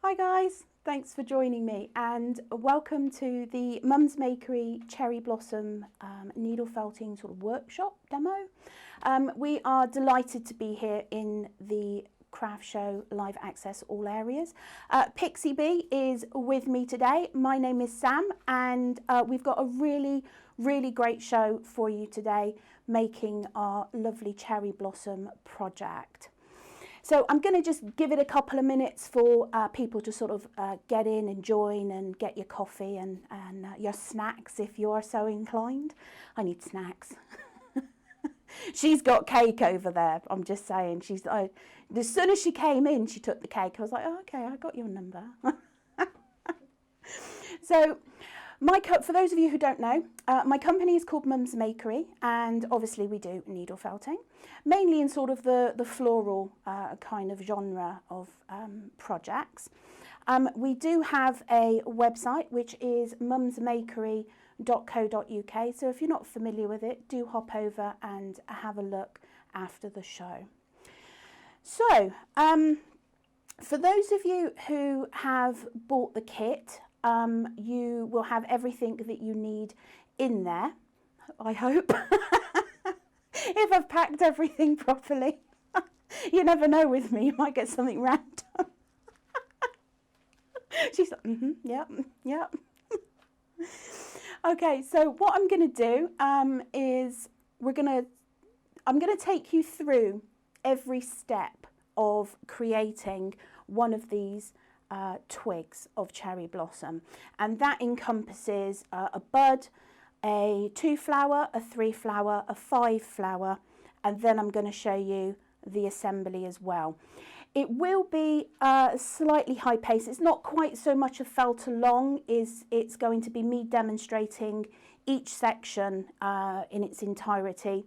Hi guys, thanks for joining me and welcome to the Mum's Makery Cherry Blossom needle felting sort of workshop demo. We are delighted to be here in the craft show live access all areas. Pixie Bee is with me today. My name is Sam and we've got a really great show for you today, making our lovely cherry blossom project. So I'm going to just give it a couple of minutes for people to sort of get in and join and get your coffee and your snacks if you are so inclined. I need snacks. She's got cake over there, I'm just saying. She's as soon as she came in, she took the cake. I was like, oh, okay, I got your number. So, for those of you who don't know, my company is called Mum's Makery, and obviously we do needle felting, mainly in sort of the floral kind of genre of projects. We do have a website which is mumsmakery.co.uk, so if you're not familiar with it, do hop over and have a look after the show. So, for those of you who have bought the kit, you will have everything that you need in there, I hope, if I've packed everything properly. You never know with me, you might get something random. She's like, yeah. Okay, so what I'm going to do is I'm going to take you through every step of creating one of these twigs of cherry blossom, and that encompasses a bud, a 2-flower, a 3-flower, a 5-flower, and then I'm going to show you the assembly as well. It will be slightly high pace. It's not quite so much a felt along, it's going to be me demonstrating each section in its entirety.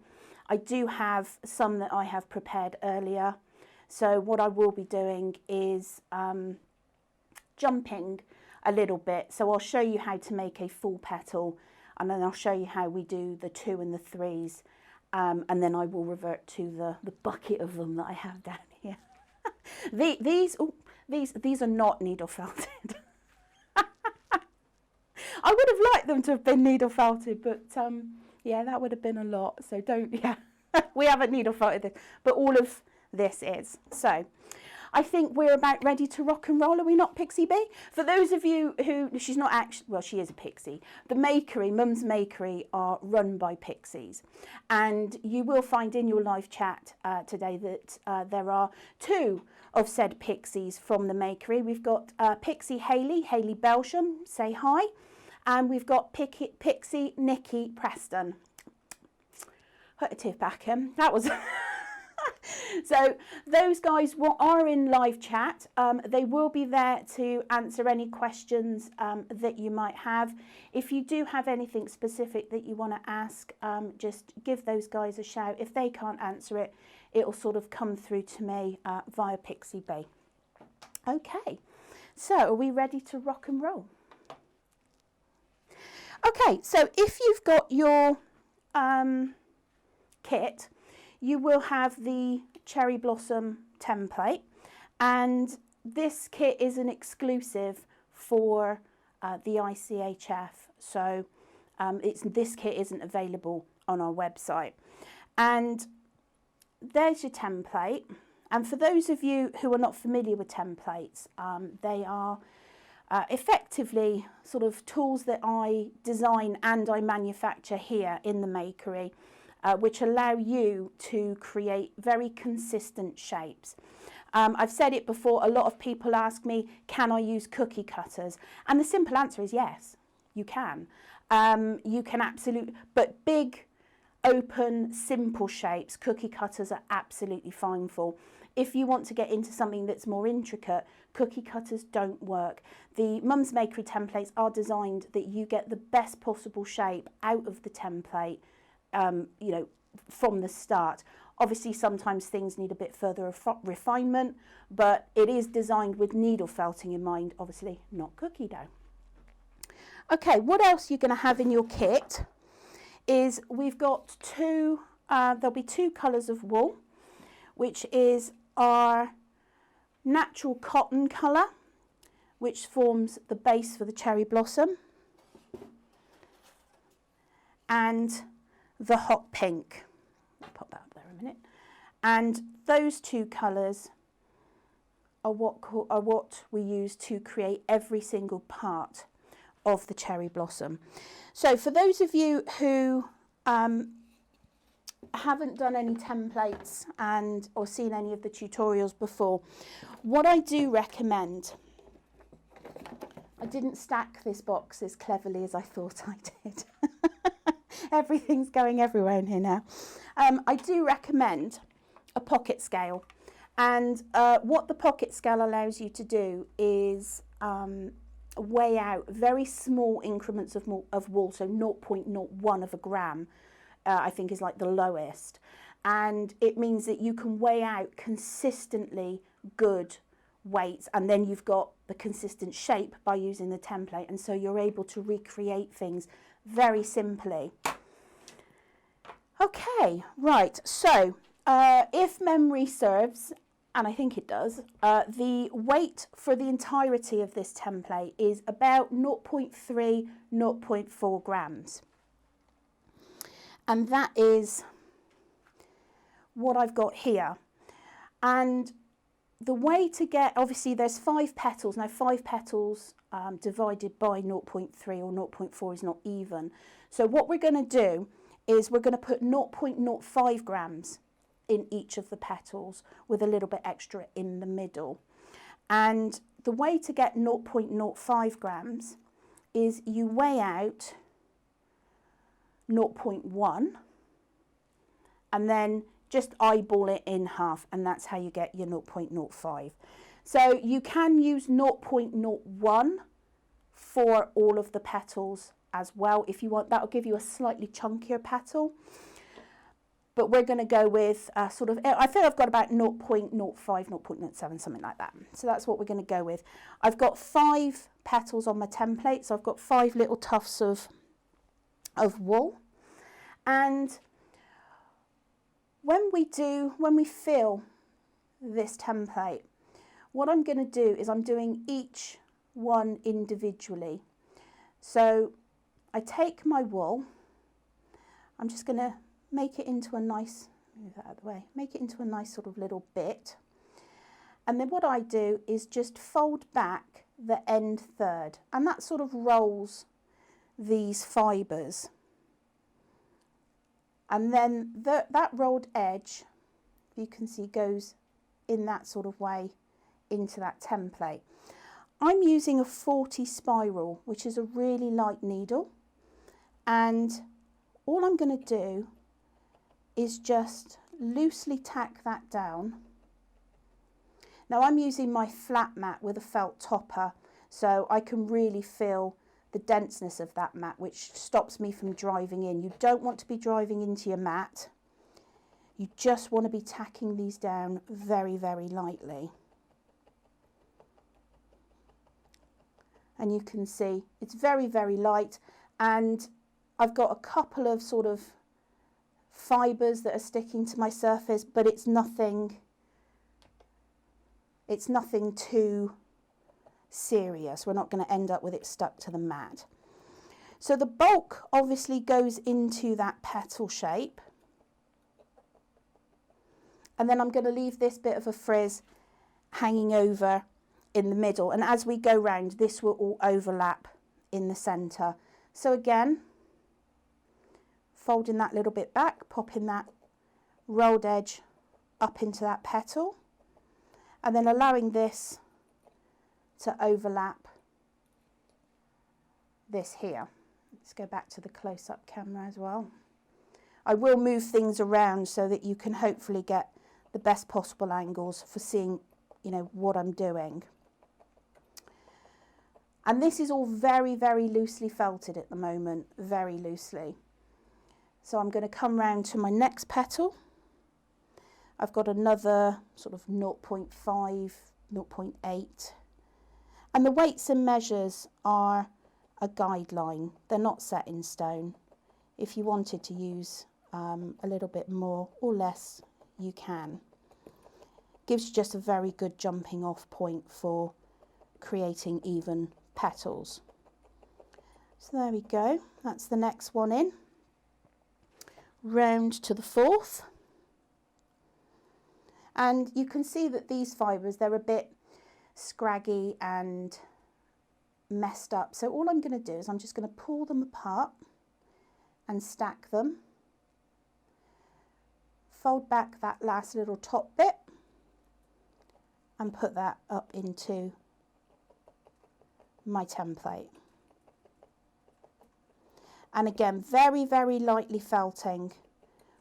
I do have some that I have prepared earlier, so what I will be doing is jumping a little bit. So I'll show you how to make a full petal, and then I'll show you how we do the 2 and the 3s, and then I will revert to the bucket of them that I have down here. These are not needle felted. I would have liked them to have been needle felted, but yeah, that would have been a lot, so don't, yeah. We haven't needle felted this, but all of this is. So I think we're about ready to rock and roll, are we not, Pixie Bee? For those of you who, she's not actually, well, she is a pixie. The Makery, Mum's Makery, are run by pixies. And you will find in your live chat today that there are 2 of said pixies from the Makery. We've got Pixie Hayley Belsham, say hi. And we've got Pixie Nikki Preston. Put a tooth back in. That was... So those guys are in live chat. They will be there to answer any questions that you might have. If you do have anything specific that you want to ask, just give those guys a shout. If they can't answer it, it'll sort of come through to me via Pixie Bee. Okay, so are we ready to rock and roll? Okay, so if you've got your kit, you will have the cherry blossom template, and this kit is an exclusive for the ICHF, so this kit isn't available on our website. And there's your template, and for those of you who are not familiar with templates, they are effectively sort of tools that I design and I manufacture here in the Makery, which allow you to create very consistent shapes. I've said it before, a lot of people ask me, can I use cookie cutters? And the simple answer is yes, you can. You can absolutely, but big, open, simple shapes, cookie cutters are absolutely fine for. If you want to get into something that's more intricate, cookie cutters don't work. The Mum's Makery templates are designed that you get the best possible shape out of the template, you know, from the start. Obviously, sometimes things need a bit further refinement, but it is designed with needle felting in mind, obviously not cookie dough. Okay, what else you're going to have in your kit is we've got there'll be 2 colours of wool, which is our natural cotton colour which forms the base for the cherry blossom, and the hot pink. I'll pop that up there a minute. And those two colours are what we use to create every single part of the cherry blossom. So for those of you who haven't done any templates or seen any of the tutorials before, what I do recommend, I didn't stack this box as cleverly as I thought I did. Everything's going everywhere in here now. I do recommend a pocket scale, and what the pocket scale allows you to do is weigh out very small increments of wool, so 0.01 of a gram, I think is like the lowest, and it means that you can weigh out consistently good weights, and then you've got the consistent shape by using the template, and so you're able to recreate things very simply. Okay, right, so if memory serves, and I think it does, the weight for the entirety of this template is about 0.3, 0.4 grams. And that is what I've got here. And the way to get, obviously there's 5 petals. Now 5 petals divided by 0.3 or 0.4 is not even. So what we're going to do is we're going to put 0.05 grams in each of the petals with a little bit extra in the middle. And the way to get 0.05 grams is you weigh out 0.1 and then just eyeball it in half, and that's how you get your 0.05. So you can use 0.01 for all of the petals as well if you want. That'll give you a slightly chunkier petal, but we're going to go with sort of, I think I've got about 0.05, 0.07, something like that. So that's what we're going to go with. I've got 5 petals on my template, so I've got 5 little tufts of wool. And when we fill this template, what I'm going to do is I'm doing each one individually. So I take my wool, I'm just going to make it into a nice, move that out of the way, make it into a nice sort of little bit. And then what I do is just fold back the end third, and that sort of rolls these fibres. And then that rolled edge, you can see, goes in that sort of way into that template. I'm using a 40 spiral, which is a really light needle. And all I'm going to do is just loosely tack that down. Now I'm using my flat mat with a felt topper, so I can really feel the denseness of that mat, which stops me from driving in. You don't want to be driving into your mat. You just want to be tacking these down very, very lightly. And you can see it's very, very light, and I've got a couple of sort of fibres that are sticking to my surface, but it's nothing too serious. We're not going to end up with it stuck to the mat. So the bulk obviously goes into that petal shape, and then I'm going to leave this bit of a frizz hanging over in the middle, and as we go round, this will all overlap in the centre. So again, folding that little bit back, popping that rolled edge up into that petal, and then allowing this to overlap this here. Let's go back to the close-up camera as well. I will move things around so that you can hopefully get the best possible angles for seeing, you know, what I'm doing. And this is all very, very loosely felted at the moment, very loosely. So I'm going to come round to my next petal. I've got another sort of 0.5, 0.8. And the weights and measures are a guideline. They're not set in stone. If you wanted to use a little bit more or less, you can. Gives you just a very good jumping off point for creating even petals. So there we go, that's the next one in. Round to the fourth. And you can see that these fibres, they're a bit scraggy and messed up. So all I'm going to do is I'm just going to pull them apart and stack them. Fold back that last little top bit and put that up into my template. And again, very, very lightly felting.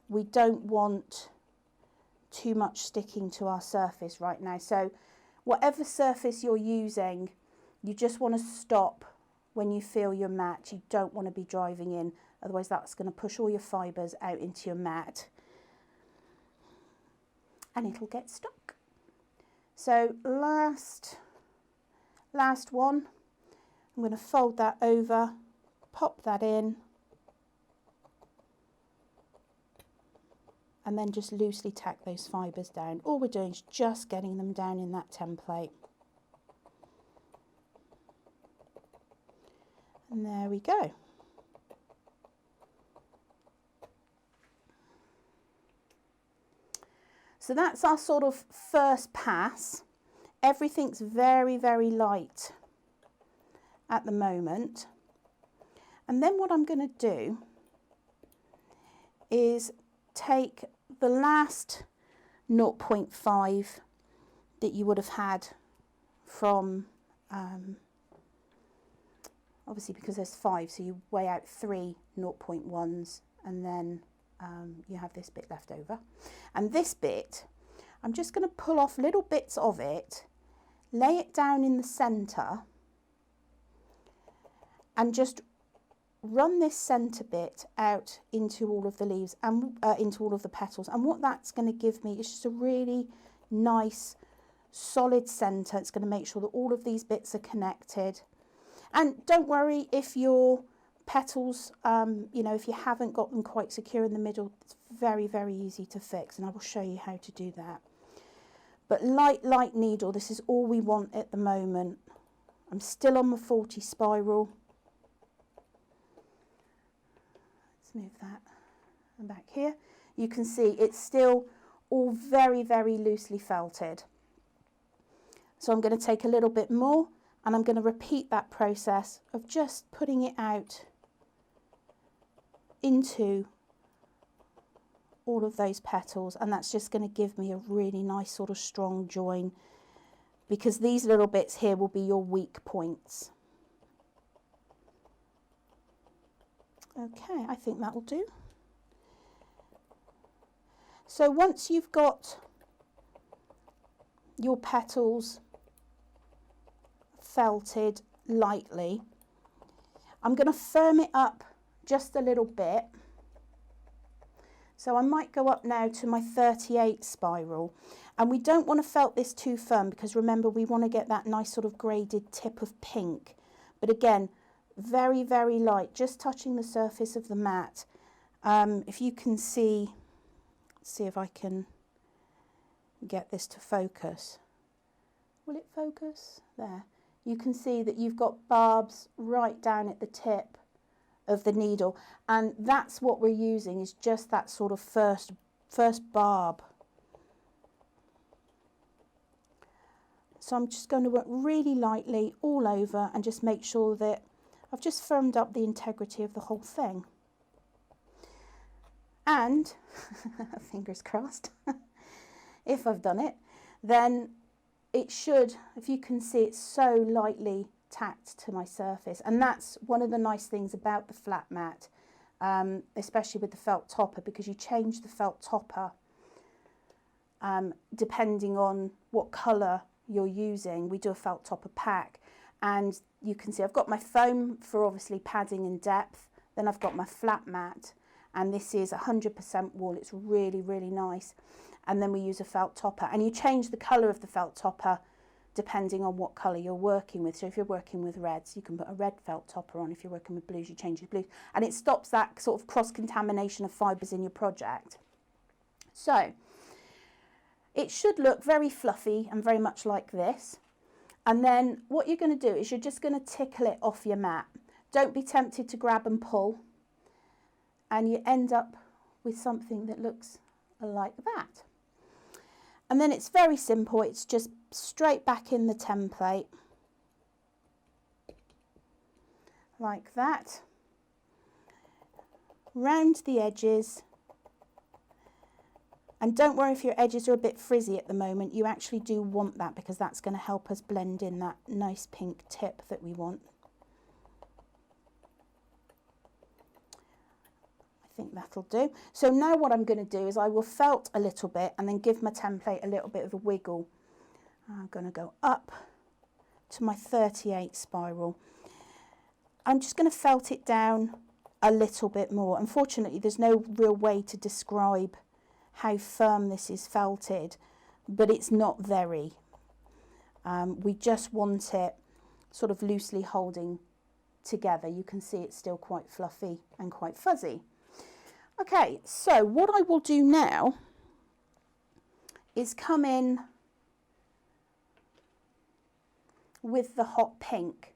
We don't want too much sticking to our surface right now. So whatever surface you're using, you just want to stop when you feel your mat. You don't want to be driving in, otherwise that's going to push all your fibres out into your mat and it'll get stuck. So last one, I'm going to fold that over, pop that in, and then just loosely tack those fibres down. All we're doing is just getting them down in that template. And there we go. So that's our sort of first pass. Everything's very, very light at the moment. And then what I'm going to do is take the last 0.5 that you would have had from, obviously because there's 5, so you weigh out 3 0.1s and then you have this bit left over. And this bit, I'm just going to pull off little bits of it, lay it down in the centre and just run this centre bit out into all of the leaves and into all of the petals. And what that's going to give me is just a really nice solid centre. It's going to make sure that all of these bits are connected. And don't worry if your petals, you know, if you haven't got them quite secure in the middle, it's very, very easy to fix, and I will show you how to do that. But light needle, this is all we want at the moment. I'm still on my 40 spiral. Let's move that and back here. You can see it's still all very, very loosely felted. So I'm going to take a little bit more and I'm going to repeat that process of just putting it out into all of those petals, and that's just going to give me a really nice sort of strong join, because these little bits here will be your weak points. Okay, I think that will do. So once you've got your petals felted lightly, I'm going to firm it up just a little bit. So I might go up now to my 38 spiral, and we don't want to felt this too firm, because remember we want to get that nice sort of graded tip of pink. But again, very, very light, just touching the surface of the mat. If you can see, let's see if I can get this to focus. Will it focus? There. You can see that you've got barbs right down at the tip of the needle, and that's what we're using, is just that sort of first barb. So I'm just going to work really lightly all over and just make sure that I've just firmed up the integrity of the whole thing. And fingers crossed, if I've done it, then it should, if you can see, it's so lightly tacked to my surface. And that's one of the nice things about the flat mat, especially with the felt topper, because you change the felt topper depending on what colour you're using. We do a felt topper pack, and you can see I've got my foam for obviously padding and depth, then I've got my flat mat, and this is 100% wool. It's really, really nice. And then we use a felt topper, and you change the colour of the felt topper depending on what colour you're working with. So if you're working with reds, you can put a red felt topper on. If you're working with blues, you change your blues, and it stops that sort of cross-contamination of fibres in your project. So it should look very fluffy and very much like this. And then what you're going to do is you're just going to tickle it off your mat. Don't be tempted to grab and pull, and you end up with something that looks like that. And then it's very simple. It's just straight back in the template like that, round the edges. And don't worry if your edges are a bit frizzy at the moment. You actually do want that, because that's going to help us blend in that nice pink tip that we want. I think that'll do. So now what I'm going to do is I will felt a little bit and then give my template a little bit of a wiggle. I'm going to go up to my 38 spiral. I'm just going to felt it down a little bit more. Unfortunately, there's no real way to describe how firm this is felted, but it's not very. We just want it sort of loosely holding together. You can see it's still quite fluffy and quite fuzzy. Okay, so what I will do now is come in with the hot pink,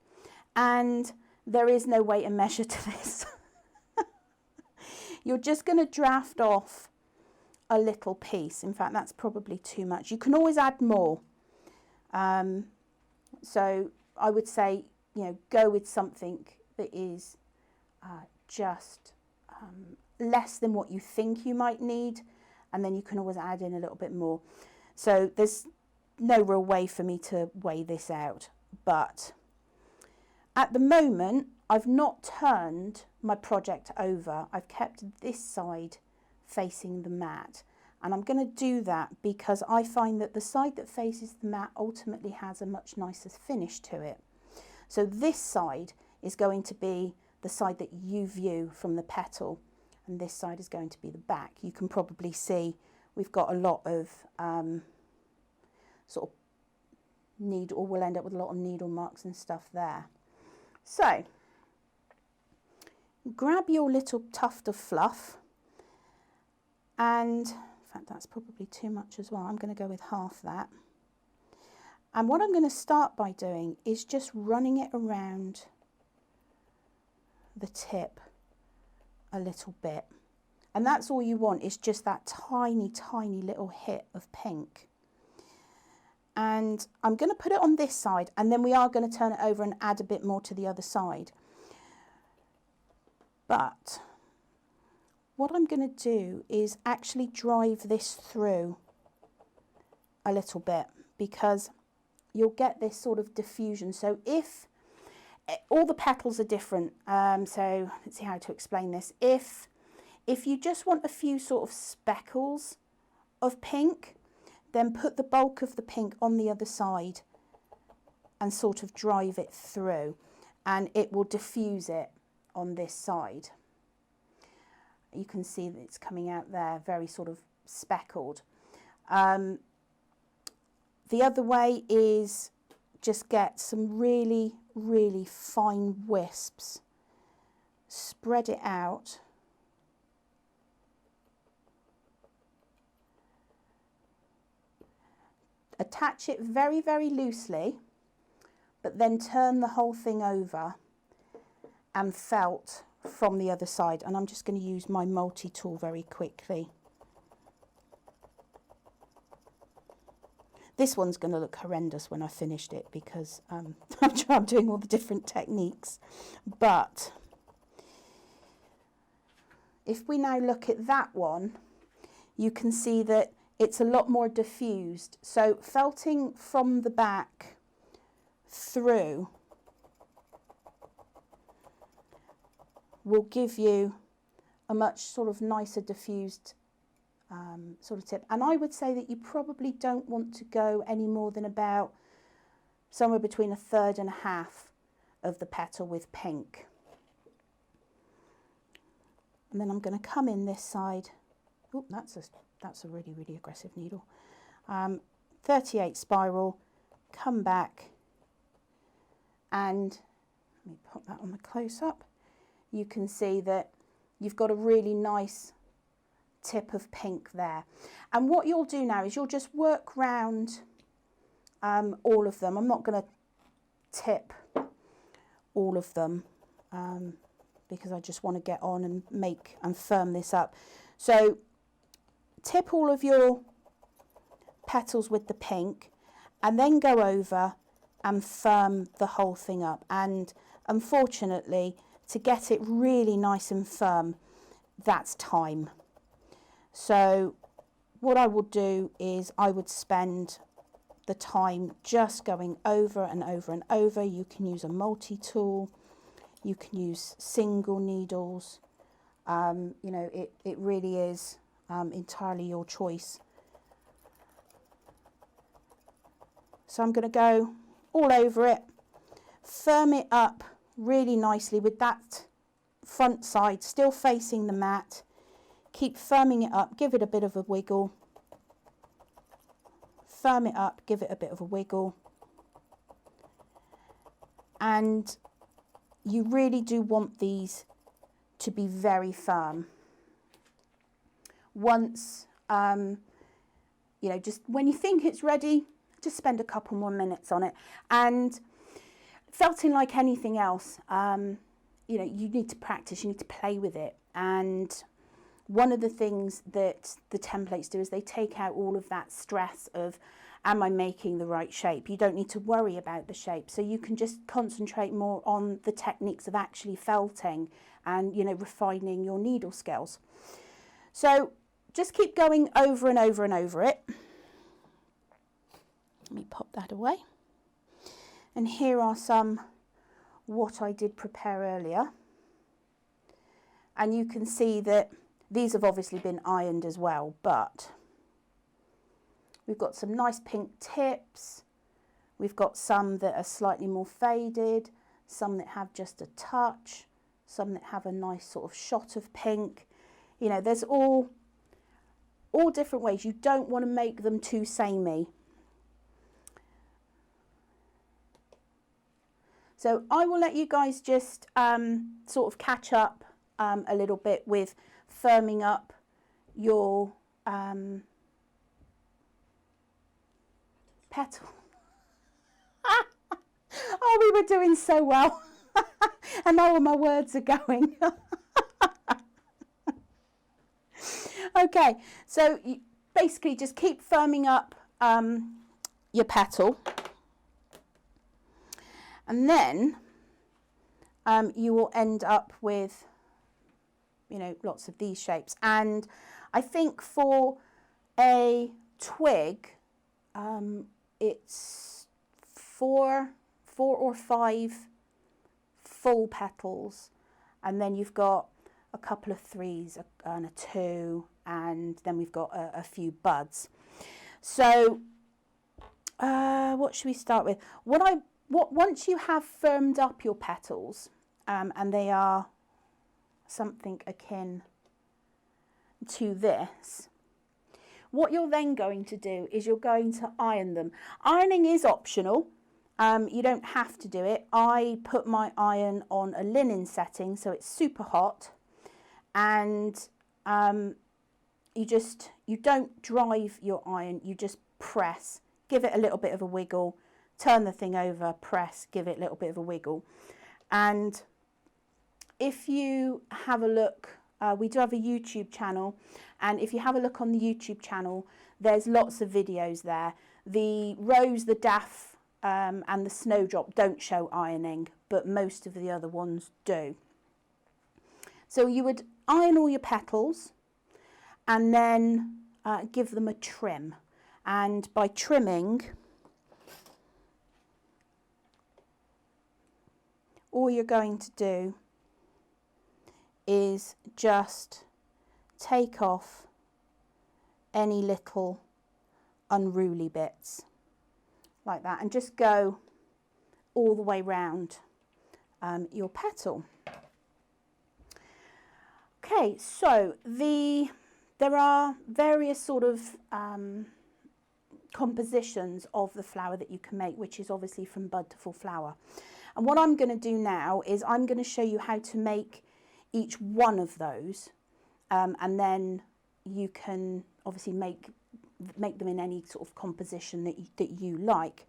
and there is no way to measure to this. You're just going to draft off a little piece. In fact, that's probably too much. You can always add more. So I would say, you know, go with something that is just less than what you think you might need, and then you can always add in a little bit more. So there's no real way for me to weigh this out, but at the moment I've not turned my project over. I've kept this side facing the mat, and I'm going to do that because I find that the side that faces the mat ultimately has a much nicer finish to it. So this side is going to be the side that you view from the petal, and this side is going to be the back. You can probably see we've got a lot of sort of needle, or we'll end up with a lot of needle marks and stuff there. So grab your little tuft of fluff, and in fact that's probably too much as well. I'm going to go with half that. And what I'm going to start by doing is just running it around the tip a little bit. And that's all you want, is just that tiny, tiny little hit of pink. And I'm going to put it on this side, and then we are going to turn it over and add a bit more to the other side. But what I'm going to do is actually drive this through a little bit, because you'll get this sort of diffusion. So if all the petals are different, so let's see how to explain this. If you just want a few sort of speckles of pink, then put the bulk of the pink on the other side and sort of drive it through, and it will diffuse it on this side. You can see that it's coming out there very sort of speckled. The other way is just get some really, really fine wisps, spread it out, attach it very, very loosely, but then turn the whole thing over and felt from the other side. And I'm just going to use my multi-tool very quickly. This one's going to look horrendous when I finished it, because I'm doing all the different techniques. But if we now look at that one, you can see that it's a lot more diffused. So felting from the back through will give you a much sort of nicer diffused sort of tip. And I would say that you probably don't want to go any more than about somewhere between 1/3 and 1/2 of the petal with pink. And then I'm going to come in this side. Oh, that's a really, really aggressive needle. 38 spiral, come back, and let me put that on the close up. You can see that you've got a really nice tip of pink there. And what you'll do now is you'll just work round all of them. I'm not going to tip all of them because I just want to get on and make and firm this up. So tip all of your petals with the pink and then go over and firm the whole thing up. And unfortunately, to get it really nice and firm, that's time. So what I would do is I would spend the time just going over and over and over. You can use a multi-tool, you can use single needles, you know, it really is entirely your choice. So I'm going to go all over it, firm it up really nicely with that front side still facing the mat. Keep firming it up, give it a bit of a wiggle. Firm it up, give it a bit of a wiggle. And you really do want these to be very firm. Once, you know, just when you think it's ready, just spend a couple more minutes on it. And felting, like anything else, you know, you need to practice, you need to play with it. And one of the things that the templates do is they take out all of that stress of, am I making the right shape? You don't need to worry about the shape. So you can just concentrate more on the techniques of actually felting and, you know, refining your needle skills. So just keep going over and over and over it. Let me pop that away. And here are some what I did prepare earlier. And you can see that these have obviously been ironed as well, but we've got some nice pink tips. We've got some that are slightly more faded, some that have just a touch, some that have a nice sort of shot of pink. You know, there's all different ways. You don't want to make them too samey. So I will let you guys just sort of catch up a little bit with firming up your petal. Oh, we were doing so well. And now all my words are going. Okay, so you basically just keep firming up your petal. And then you will end up with, you know, lots of these shapes. And I think for a twig, it's four or five full petals, and then you've got a couple of threes and a two, and then we've got a few buds. So what should we start with? Once you have firmed up your petals, and they are something akin to this, what you're then going to do is you're going to iron them. Ironing is optional. You don't have to do it. I put my iron on a linen setting, so it's super hot, and you don't drive your iron, you just press, give it a little bit of a wiggle, turn the thing over, press, give it a little bit of a wiggle. And if you have a look, we do have a YouTube channel, and if you have a look on the YouTube channel, there's lots of videos there. The rose, the daff, and the snowdrop don't show ironing, but most of the other ones do. So you would iron all your petals and then give them a trim. And by trimming, all you're going to do is just take off any little unruly bits like that, and just go all the way round your petal. Okay, so there are various sort of compositions of the flower that you can make, which is obviously from bud to full flower. And what I'm going to do now is I'm going to show you how to make each one of those, and then you can obviously make make them in any sort of composition that you like.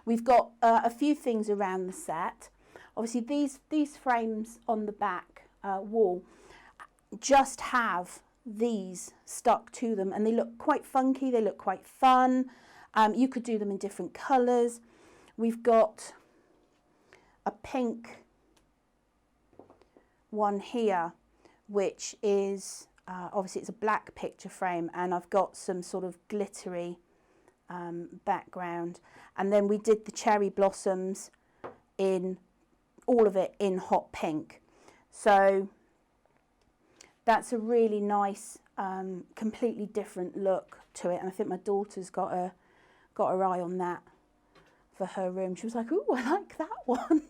We've got a few things around the set. Obviously these frames on the back wall just have these stuck to them, and they look quite funky, they look quite fun. You could do them in different colours. We've got a pink one here, which is obviously it's a black picture frame, and I've got some sort of glittery background. And then we did the cherry blossoms in all of it in hot pink. So that's a really nice, completely different look to it. And I think my daughter's got her eye on that for her room. She was like, "Ooh, I like that one."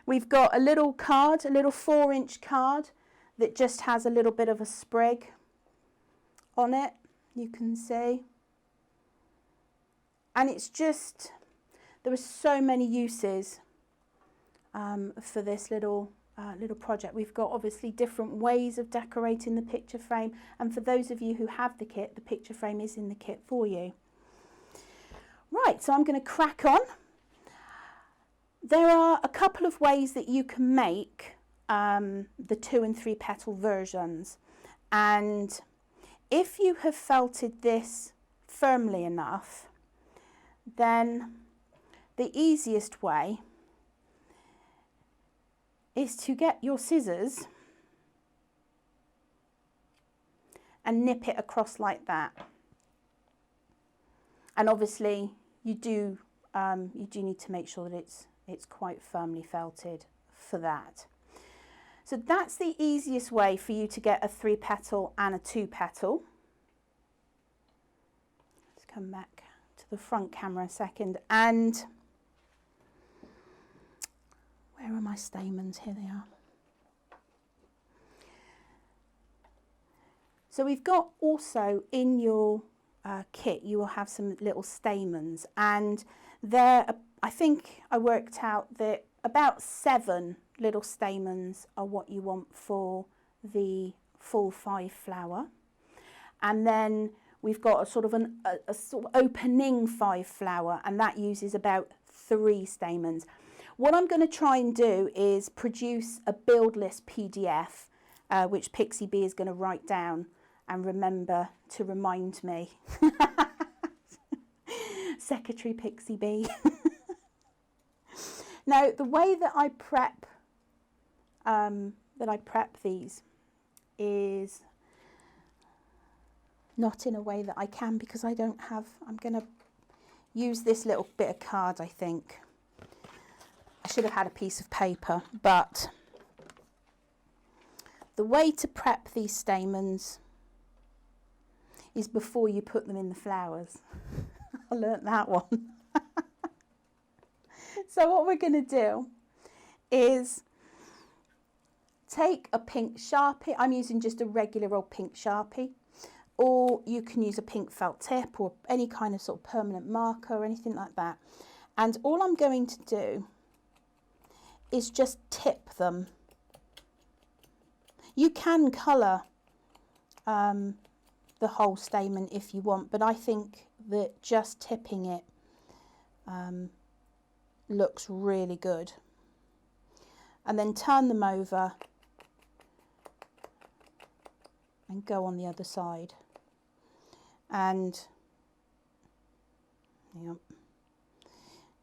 We've got a little card, a little 4-inch card that just has a little bit of a sprig on it, you can see. And it's just, there are so many uses for this little project. We've got obviously different ways of decorating the picture frame, and for those of you who have the kit, the picture frame is in the kit for you. Right, so I'm going to crack on. There are a couple of ways that you can make the 2 and 3 petal versions, and if you have felted this firmly enough, then the easiest way is to get your scissors and nip it across like that. And obviously you do need to make sure that it's quite firmly felted for that. So that's the easiest way for you to get a 3 petal and a 2 petal. Let's come back to the front camera a second. And where are my stamens? Here they are. So we've got also in your kit, you will have some little stamens, and there, I think I worked out that about 7 little stamens are what you want for the full 5 flower. And then we've got a sort of a sort of opening 5 flower, and that uses about 3 stamens. What I'm going to try and do is produce a build list PDF, which Pixie Bee is going to write down and remember to remind me. Secretary Pixie Bee. Now, the way that I prep these is not in a way that I can, because I don't have, I'm going to use this little bit of card, I think. I should have had a piece of paper, but the way to prep these stamens is before you put them in the flowers. I learnt that one. So what we're going to do is take a pink Sharpie. I'm using just a regular old pink Sharpie, or you can use a pink felt tip or any kind of sort of permanent marker or anything like that. And all I'm going to do is just tip them. You can colour the whole stamen if you want, but I think that just tipping it looks really good. And then turn them over and go on the other side. And yep,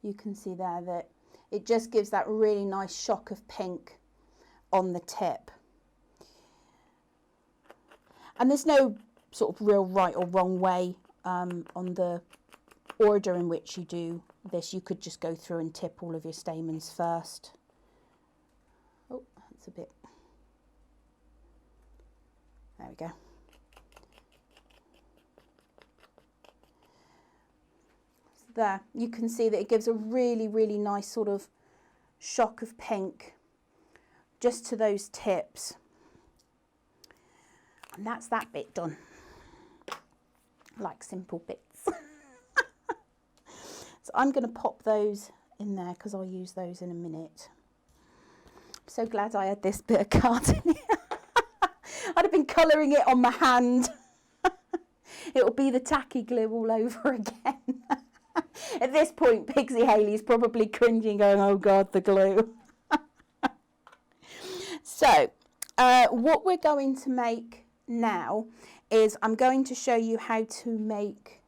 you can see there that it just gives that really nice shock of pink on the tip. And there's no sort of real right or wrong way on the order in which you do this. You could just go through and tip all of your stamens first. Oh, that's a bit, there we go. So there, you can see that it gives a really, really nice sort of shock of pink just to those tips. And that's that bit done. I like simple bits. So I'm going to pop those in there because I'll use those in a minute. I'm so glad I had this bit of card in here. I'd have been colouring it on my hand. It'll be the tacky glue all over again. At this point, Pixie Hayley's probably cringing, going, oh God, the glue. So, what we're going to make now is I'm going to show you how to make,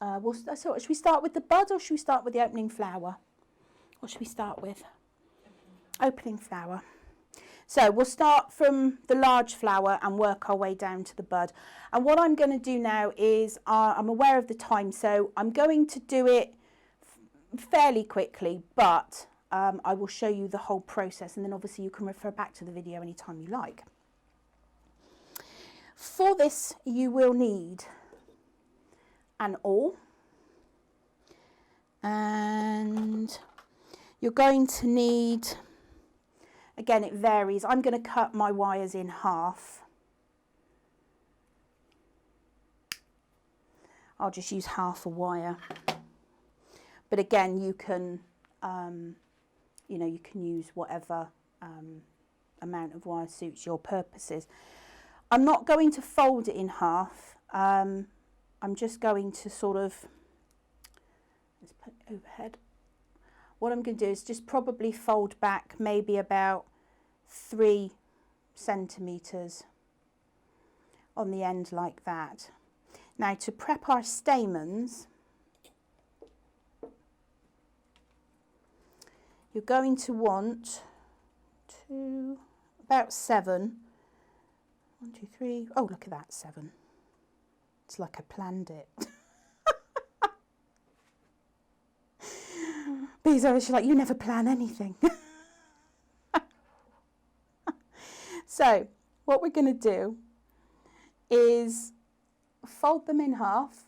so should we start with the bud or should we start with the opening flower? What should we start with? Opening flower. So we'll start from the large flower and work our way down to the bud. And what I'm going to do now is, I'm aware of the time, so I'm going to do it fairly quickly, but I will show you the whole process, and then obviously you can refer back to the video anytime you like. For this, you will need an awl, and you're going to need, again it varies, I'm going to cut my wires in half. I'll just use half a wire, but again you can you know, you can use whatever amount of wire suits your purposes. I'm not going to fold it in half. I'm just going to sort of, let's put it overhead. What I'm going to do is just probably fold back maybe about 3 centimetres on the end like that. Now to prep our stamens, you're going to want about 7. 1, 2, 3. Oh, look at that, 7. It's like I planned it. Because she's like, you never plan anything. So what we're going to do is fold them in half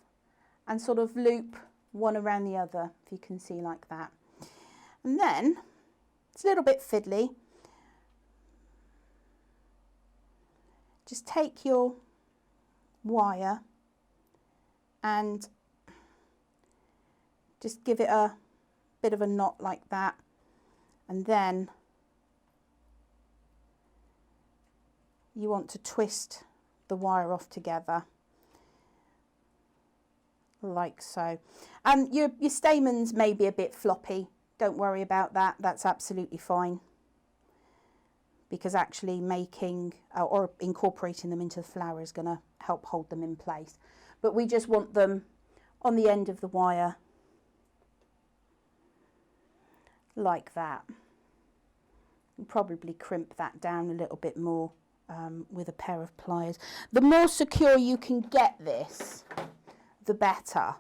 and sort of loop one around the other, if you can see, like that. And then it's a little bit fiddly. Just take your wire and just give it a bit of a knot like that, and then you want to twist the wire off together like so. And your stamens may be a bit floppy. Don't worry about that, that's absolutely fine, because actually making or incorporating them into the flower is going to help hold them in place. But we just want them on the end of the wire like that. You'll probably crimp that down a little bit more with a pair of pliers. The more secure you can get this, the better,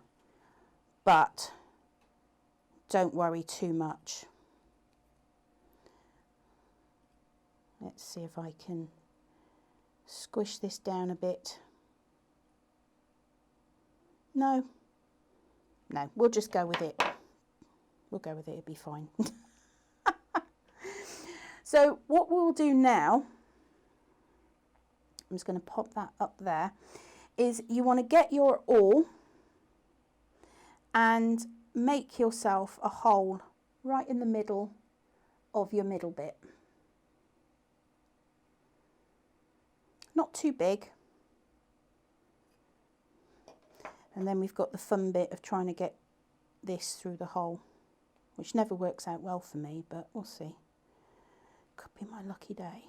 but don't worry too much. Let's see if I can squish this down a bit. No, we'll just go with it. We'll go with it, it'll be fine. So what we'll do now, I'm just going to pop that up there, is you want to get your awl and make yourself a hole right in the middle of your middle bit. Not too big. And then we've got the fun bit of trying to get this through the hole, which never works out well for me, but we'll see. Could be my lucky day.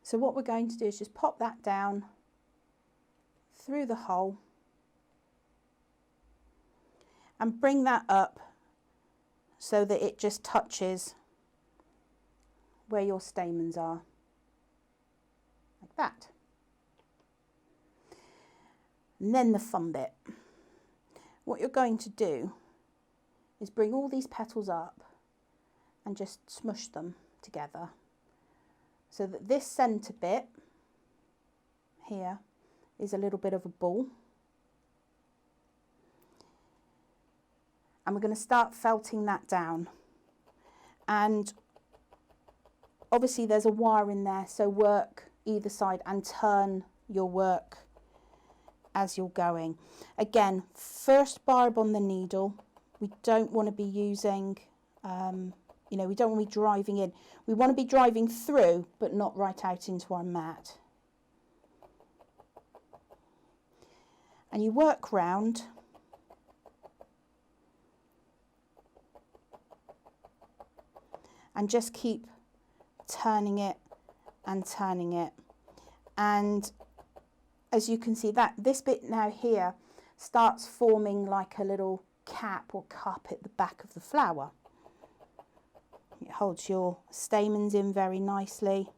So what we're going to do is just pop that down through the hole and bring that up so that it just touches where your stamens are, like that. And then the fun bit. What you're going to do is bring all these petals up and just smush them together so that this centre bit here is a little bit of a ball. And we're going to start felting that down. And obviously there's a wire in there, so work either side and turn your work as you're going. Again, first barb on the needle. We don't want to be using You know, we don't want to be driving in. We want to be driving through, but not right out into our mat. And you work round. And just keep turning it and turning it. And as you can see, that this bit now here starts forming like a little cap or cup at the back of the flower. It holds your stamens in very nicely.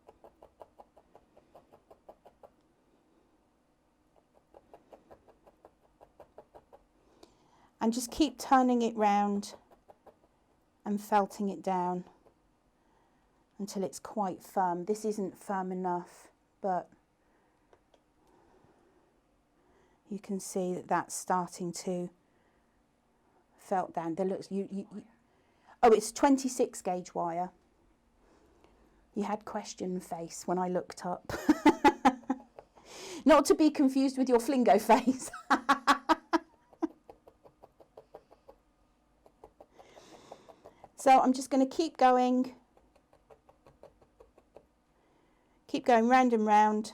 And just keep turning it round and felting it down until it's quite firm. This isn't firm enough, but you can see that that's starting to felt down. There looks oh, it's 26 gauge wire. You had question face when I looked up. Not to be confused with your flingo face. So I'm just going to keep going round and round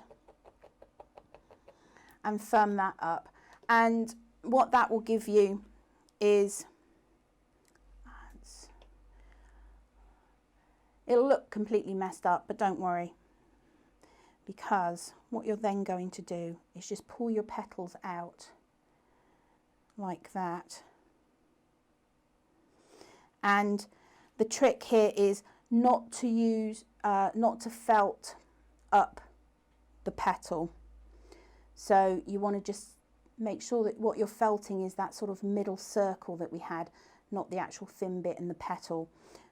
and firm that up. And what that will give you is, it'll look completely messed up, but don't worry, because what you're then going to do is just pull your petals out like that. And the trick here is not to use, not to felt up the petal. So you want to just make sure that what you're felting is that sort of middle circle that we had, not the actual thin bit in the petal,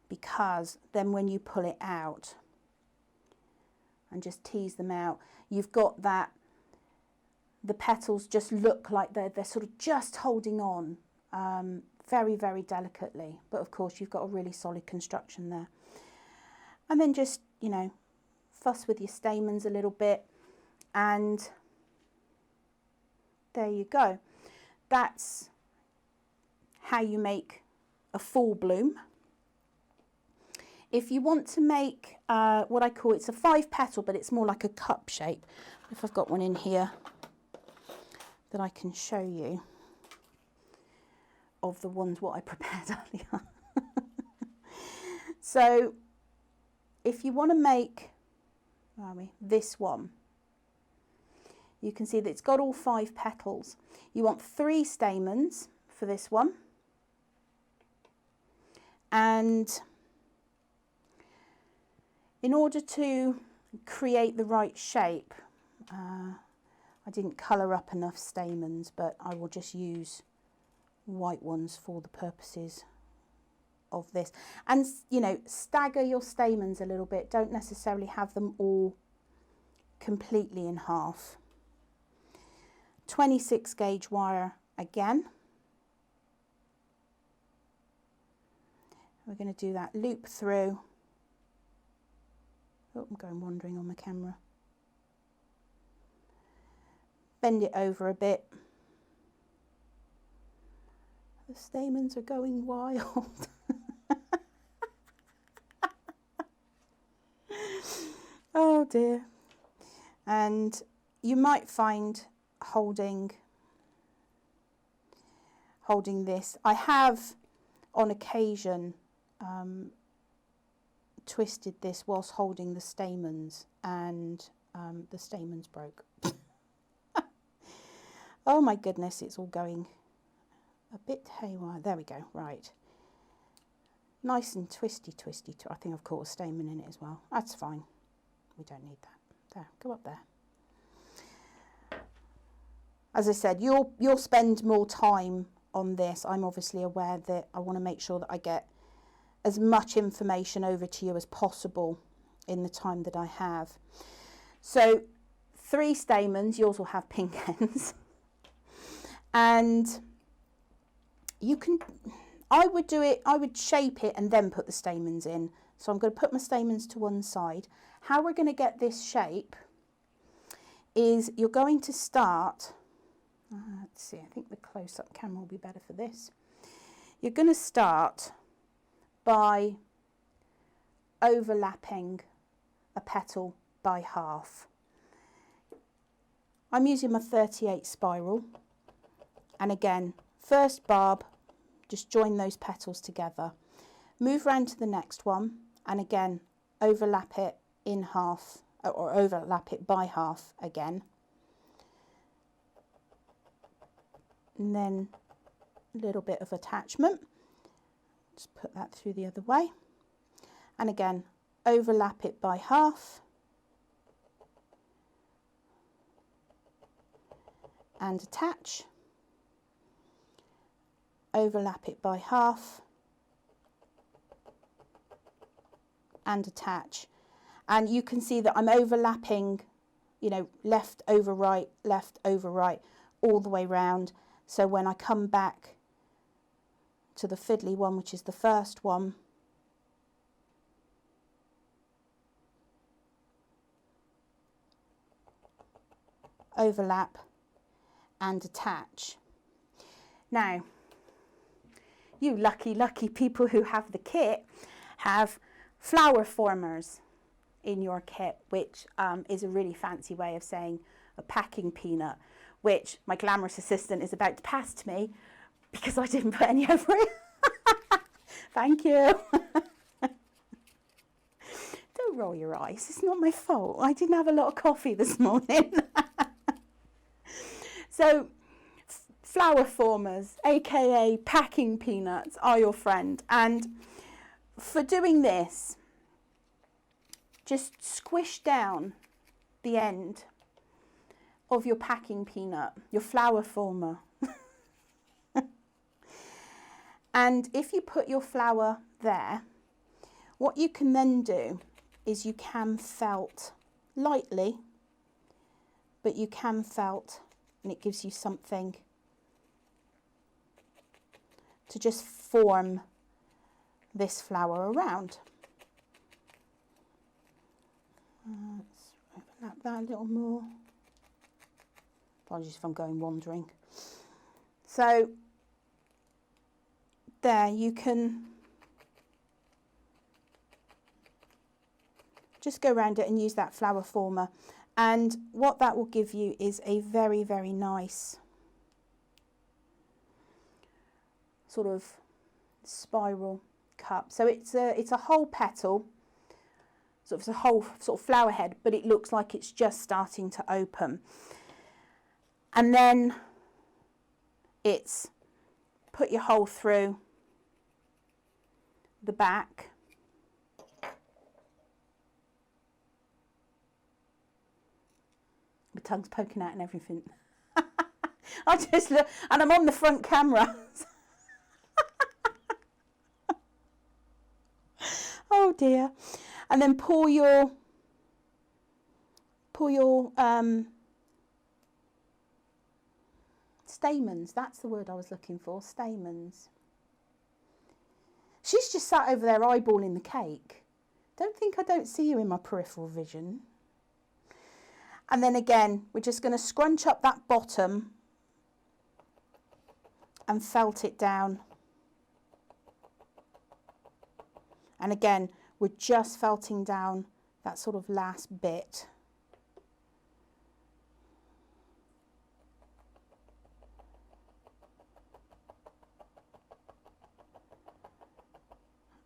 because then when you pull it out and just tease them out, you've got that, the petals just look like they're sort of just holding on very, very delicately. But of course you've got a really solid construction there. And then just, you know, fuss with your stamens a little bit, and there you go. That's how you make a full bloom. If you want to make what I call, it's a 5 petal, but it's more like a cup shape. If I've got one in here that I can show you of the ones what I prepared earlier. So if you want to make this one, you can see that it's got all 5 petals. You want 3 stamens for this one, and in order to create the right shape, I didn't colour up enough stamens, but I will just use white ones for the purposes of this. And, you know, stagger your stamens a little bit. Don't necessarily have them all completely in half. 26 gauge wire again. We're going to do that loop through. Oh, I'm going wandering on my camera. Bend it over a bit. The stamens are going wild. Oh dear. And you might find holding this, I have on occasion twisted this whilst holding the stamens, and the stamens broke. Oh my goodness, it's all going a bit haywire. There we go, right. Nice and twisty. I think I've caught a stamen in it as well. That's fine. We don't need that. There, go up there. As I said, you'll spend more time on this. I'm obviously aware that I want to make sure that I get as much information over to you as possible in the time that I have. So 3 stamens, yours will have pink ends. And you can, I would shape it and then put the stamens in. So I'm going to put my stamens to one side. How we're going to get this shape is you're going to start, let's see, I think the close-up camera will be better for this. You're going to start by overlapping a petal by half. I'm using my 38 spiral, and again, first barb, just join those petals together. Move round to the next one, and again, overlap it in half, or overlap it by half again. And then a little bit of attachment. Just put that through the other way. And again, overlap it by half. And attach. Overlap it by half. And attach. And you can see that I'm overlapping, you know, left over right, all the way round. So when I come back to the fiddly one, which is the first one, overlap and attach. Now, you lucky people who have the kit have flower formers in your kit, which is a really fancy way of saying a packing peanut, which my glamorous assistant is about to pass to me because I didn't put any over it. Thank you. Don't roll your eyes, it's not my fault. I didn't have a lot of coffee this morning. So flower formers, aka packing peanuts, are your friend. And for doing this, just squish down the end of your packing peanut, your flower former. And if you put your flower there, what you can then do is you can felt lightly, but you can felt, and it gives you something to just form this flower around. Let's overlap that a little more. Apologies if I'm going wandering. So there, you can just go around it and use that flower former. And what that will give you is a very, very nice sort of spiral cup. So it's a whole petal, so it's a whole sort of flower head, but it looks like it's just starting to open. And then it's put your hole through the back. My tongue's poking out and everything. I just look, and I'm on the front camera. Oh dear. And then pour your stamens. That's the word I was looking for, stamens. She's just sat over there eyeballing the cake. Don't think I don't see you in my peripheral vision. And then again, we're just going to scrunch up that bottom and felt it down. And again, we're just felting down that sort of last bit.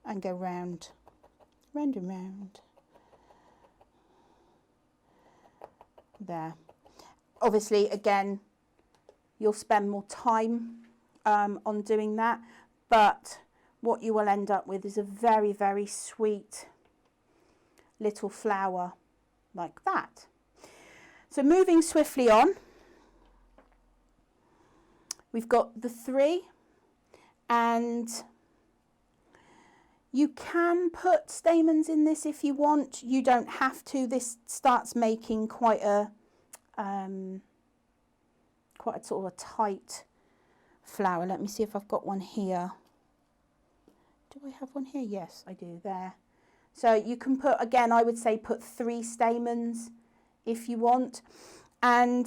And go round, round and round. There. Obviously, again, you'll spend more time on doing that, but what you will end up with is a very, very sweet little flower like that. So moving swiftly on, we've got the 3, and you can put stamens in this if you want. You don't have to. This starts making quite a sort of a tight flower. Let me see if I've got one here. Do I have one here? Yes, I do. There. So you can put, again, I would say put 3 stamens if you want. And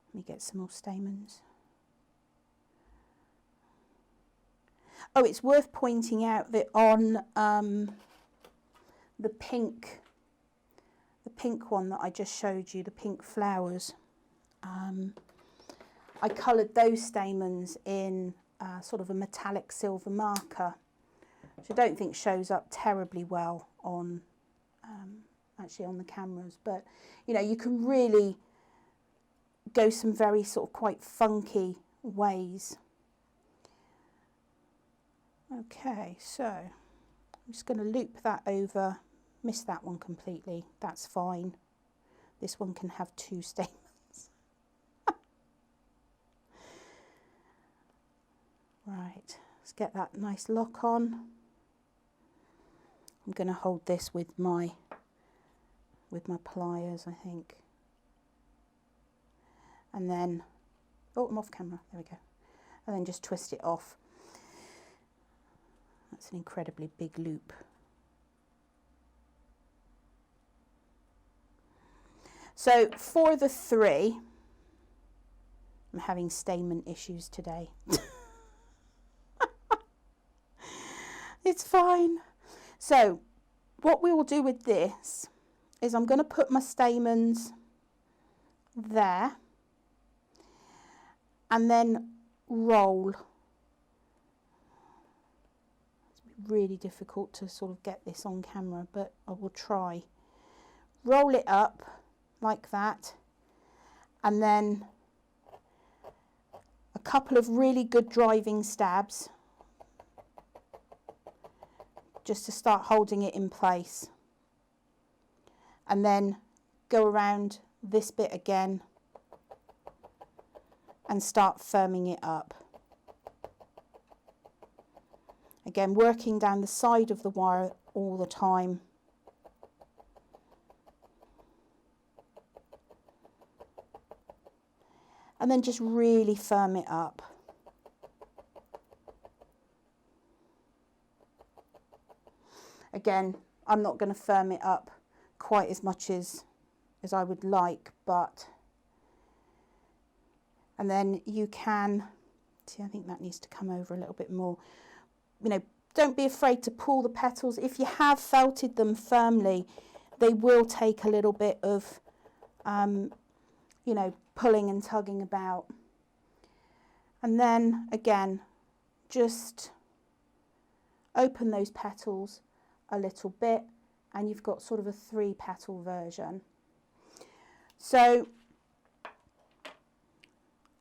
let me get some more stamens. Oh, it's worth pointing out that on the pink one that I just showed you, the pink flowers, I coloured those stamens in sort of a metallic silver marker, which I don't think shows up terribly well on actually on the cameras, but you know, you can really go some very sort of quite funky ways. Okay, so I'm just going to loop that over. Missed that one completely, that's fine. This one can have 2 stamens. Right, let's get that nice lock on. I'm going to hold this with my pliers, I think. And then, oh, I'm off camera, there we go. And then just twist it off. That's an incredibly big loop. So for the 3, I'm having stamen issues today. It's fine. So what we will do with this is I'm going to put my stamens there and then roll. It's really difficult to sort of get this on camera, but I will try. Roll it up like that, and then a couple of really good driving stabs just to start holding it in place, and then go around this bit again and start firming it up. Again, working down the side of the wire all the time. And then just really firm it up. Again, I'm not going to firm it up quite as much as I would like, but, and then you can, see, I think that needs to come over a little bit more. You know, don't be afraid to pull the petals. If you have felted them firmly, they will take a little bit of, you know, pulling and tugging about. And then again, just open those petals a little bit, and you've got sort of a 3-petal version. So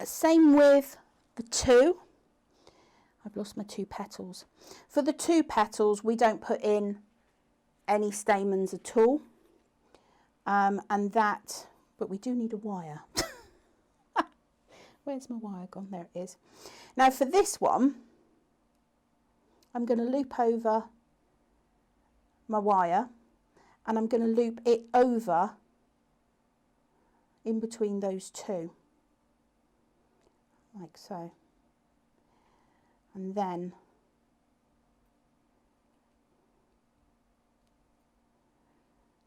same with the 2. I've lost my 2 petals. For the 2 petals, we don't put in any stamens at all, and that, but we do need a wire. Where's my wire gone? There it is. Now for this one, I'm going to loop over my wire, and I'm going to loop it over in between those 2, like so, and then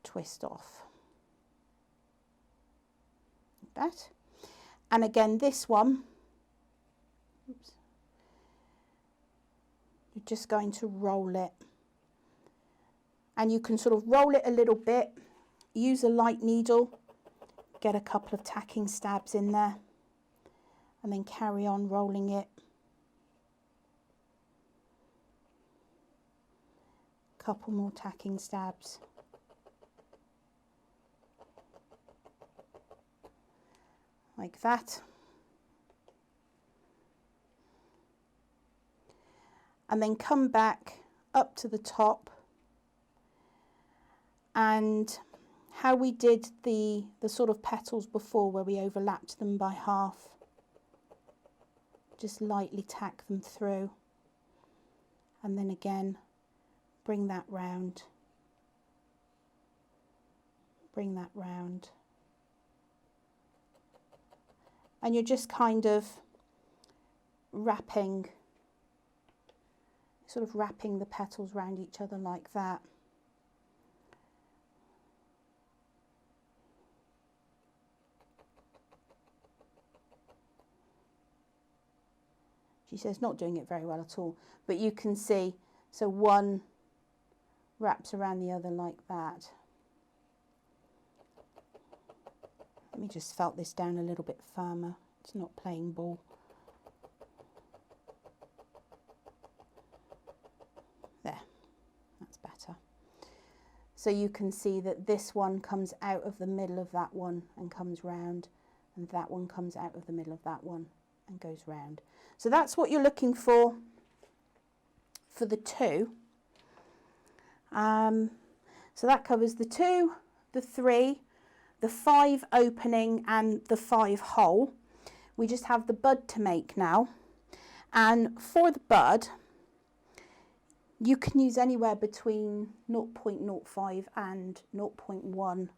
twist off like that. And again, this one, oops, you're just going to roll it, and you can sort of roll it a little bit, use a light needle, get a couple of tacking stabs in there, and then carry on rolling it. Couple more tacking stabs. Like that. And then come back up to the top, and how we did the sort of petals before, where we overlapped them by half, just lightly tack them through, and then again bring that round, bring that round, and you're just kind of wrapping, sort of wrapping the petals round each other like that. She says not doing it very well at all, but you can see, so one wraps around the other like that. Let me just felt this down a little bit firmer. It's not playing ball. There, that's better. So you can see that this one comes out of the middle of that one and comes round, and that one comes out of the middle of that one and goes round. So that's what you're looking for the 2. So that covers the 2, the 3, the 5 opening and the 5 hole. We just have the bud to make now, and for the bud you can use anywhere between 0.05 and 0.1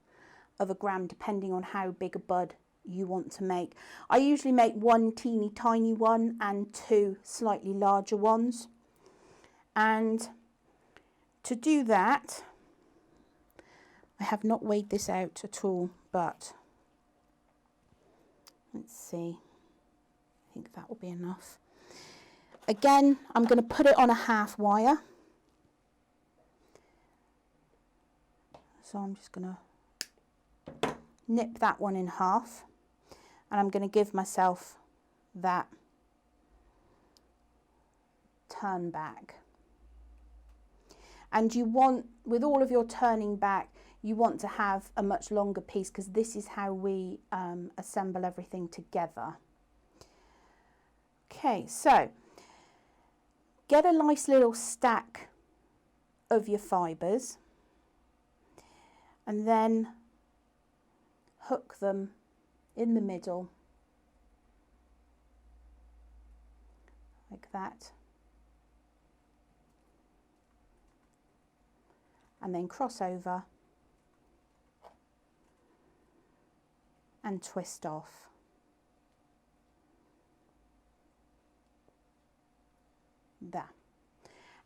of a gram depending on how big a bud you want to make. I usually make 1 teeny tiny one and 2 slightly larger ones, and to do that I have not weighed this out at all, but let's see, I think that will be enough. Again, I'm going to put it on a half wire. So I'm just going to nip that one in half, and I'm going to give myself that turn back. And you want, with all of your turning back, you want to have a much longer piece, because this is how we assemble everything together. Okay, so get a nice little stack of your fibres and then hook them in the middle like that, and then cross over and twist off. There.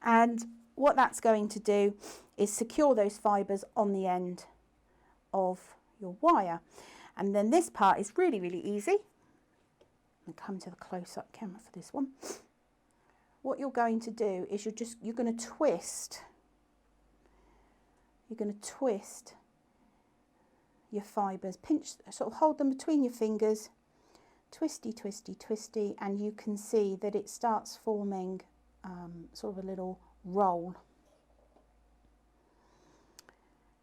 And what that's going to do is secure those fibres on the end of your wire. And then this part is really, really easy. I'll come to the close-up camera for this one. What you're going to do is you're going to twist. You're going to twist your fibres, pinch, sort of hold them between your fingers, twisty, twisty, twisty, and you can see that it starts forming sort of a little roll.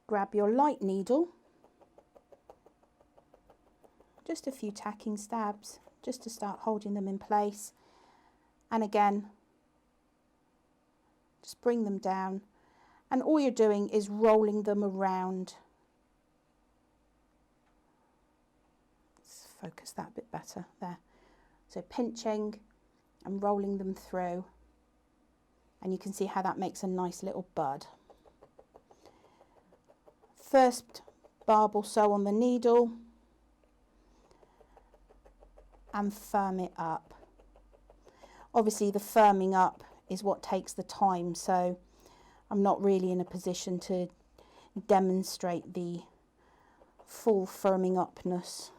Grab your light needle, just a few tacking stabs just to start holding them in place, and again just bring them down, and all you're doing is rolling them around. Let's focus that a bit better there. So pinching and rolling them through, and you can see how that makes a nice little bud. First barb or so on the needle and firm it up. Obviously the firming up is what takes the time, so I'm not really in a position to demonstrate the full firming upness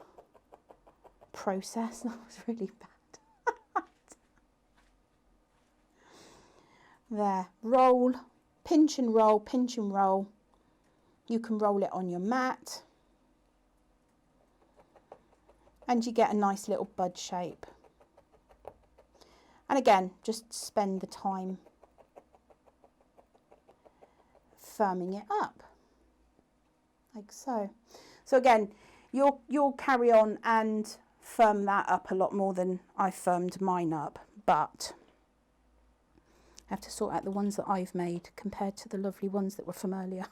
process. That was really bad. There, roll, pinch and roll, pinch and roll. You can roll it on your mat and you get a nice little bud shape. And again, just spend the time firming it up, like so. So again, you'll carry on and firm that up a lot more than I firmed mine up, but I have to sort out the ones that I've made compared to the lovely ones that were from earlier.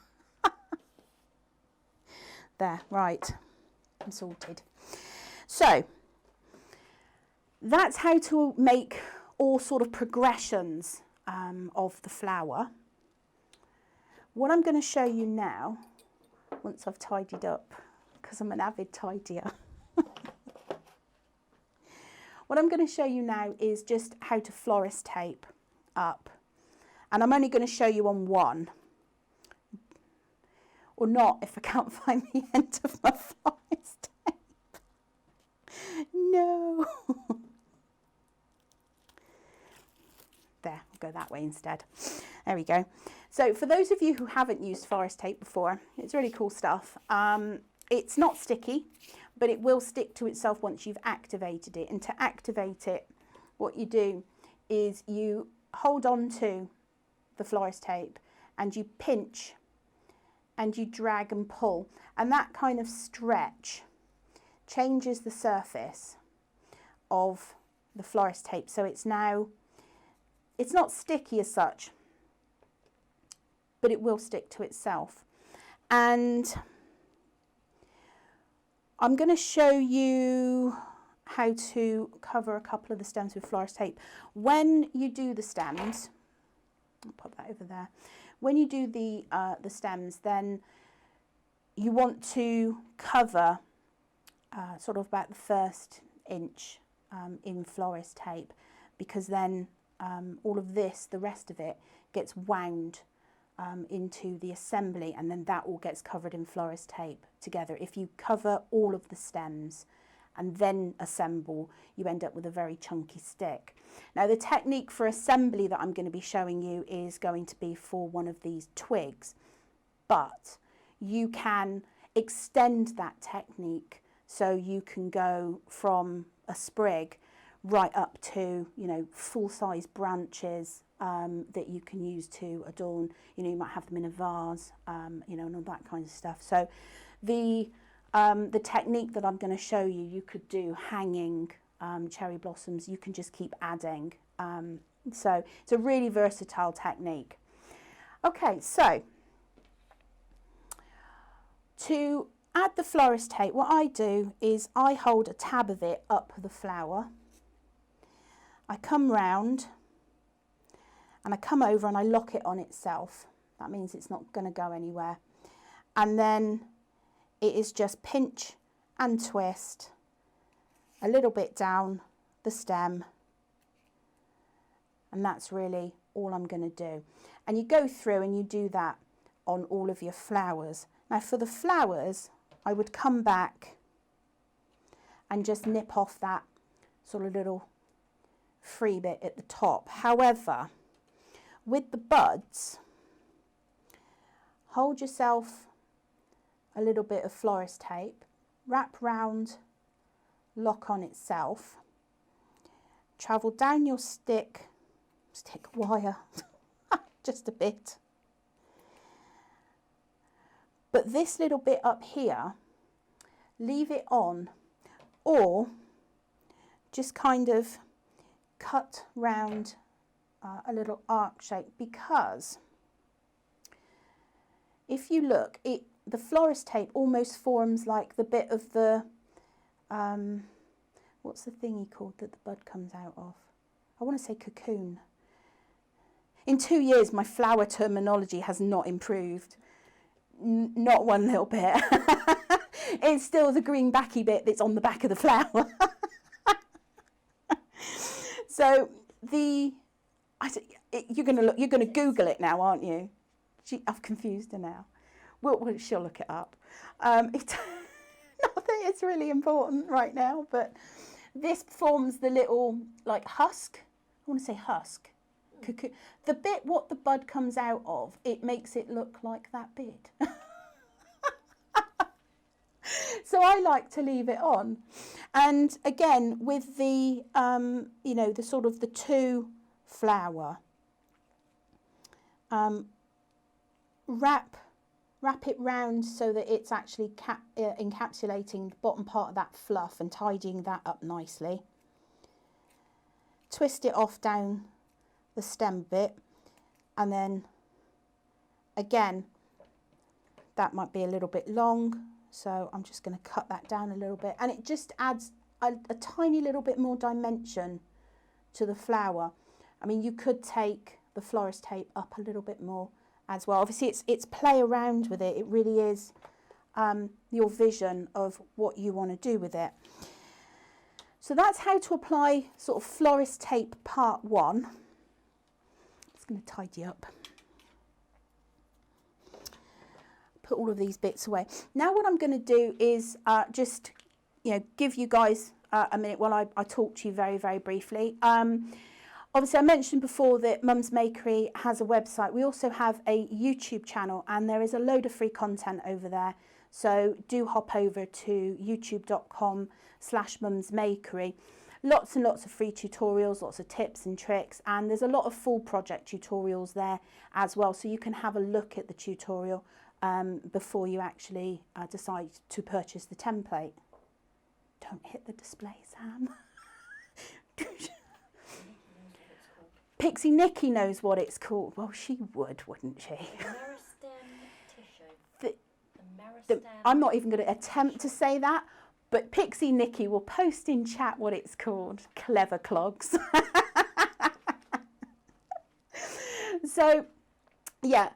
There, right, I'm sorted. So that's how to make all sort of progressions of the flower. What I'm going to show you now, once I've tidied up, because I'm an avid tidier, what I'm going to show you now is just how to florist tape up, and I'm only going to show you on one, or not if I can't find the end of my florist tape. No. go that way instead. There we go. So for those of you who haven't used florist tape before, it's really cool stuff. It's not sticky, but it will stick to itself once you've activated it. And to activate it, what you do is you hold on to the florist tape and you pinch and you drag and pull, and that kind of stretch changes the surface of the florist tape. So it's now, it's not sticky as such, but it will stick to itself. And I'm going to show you how to cover a couple of the stems with florist tape. When you do the stems, I'll pop that over there. When you do the stems, then you want to cover sort of about the first inch in florist tape, because then all of this, the rest of it, gets wound into the assembly, and then that all gets covered in florist tape together. If you cover all of the stems and then assemble, you end up with a very chunky stick. Now the technique for assembly that I'm going to be showing you is going to be for one of these twigs, but you can extend that technique so you can go from a sprig right up to, you know, full-size branches that you can use to adorn. You know, you might have them in a vase, you know, and all that kind of stuff. So the technique that I'm going to show you, you could do hanging cherry blossoms. You can just keep adding. So it's a really versatile technique. Okay, so to add the florist tape, what I do is I hold a tab of it up the flower. I come round and I come over and I lock it on itself. That means it's not going to go anywhere. And then it is just pinch and twist a little bit down the stem, and that's really all I'm going to do. And you go through and you do that on all of your flowers. Now for the flowers, I would come back and just nip off that sort of little free bit at the top. However, with the buds, hold yourself a little bit of florist tape, wrap round, lock on itself, travel down your stick wire just a bit, but this little bit up here, leave it on, or just kind of cut round a little arc shape, because if you look, the florist tape almost forms like the bit of the, what's the thingy called that the bud comes out of? I want to say cocoon. In 2 years, my flower terminology has not improved. Not one little bit. It's still the green backy bit that's on the back of the flower. So you're going to Google it now, aren't you? I've confused her now. She'll look it up. Not that it's really important right now, but this forms the little like husk. I want to say husk. Cocoon. The bit what the bud comes out of, it makes it look like that bit. So I like to leave it on. And again, with the, you know, the sort of the two flower, wrap it round so that it's actually encapsulating the bottom part of that fluff and tidying that up nicely. Twist it off down the stem bit, and then again, that might be a little bit long, so I'm just going to cut that down a little bit, and it just adds a tiny little bit more dimension to the flower. I mean, you could take the florist tape up a little bit more as well. Obviously it's play around with it. It really is your vision of what you want to do with it. So that's how to apply sort of florist tape part 1. Just going to tidy up. Put all of these bits away. Now what I'm going to do is just, you know, give you guys a minute while I talk to you very, very briefly. Obviously, I mentioned before that Mum's Makery has a website. We also have a YouTube channel, and there is a load of free content over there. So do hop over to youtube.com/mumsmakery. Lots and lots of free tutorials, lots of tips and tricks, and there's a lot of full project tutorials there as well. So you can have a look at the tutorial before you actually decide to purchase the template. Don't hit the display, Sam. Pixie Nikki knows what it's called. Well, she would, wouldn't she? I'm not even going to attempt to say that, but Pixie Nikki will post in chat what it's called. Clever clogs. So, yeah,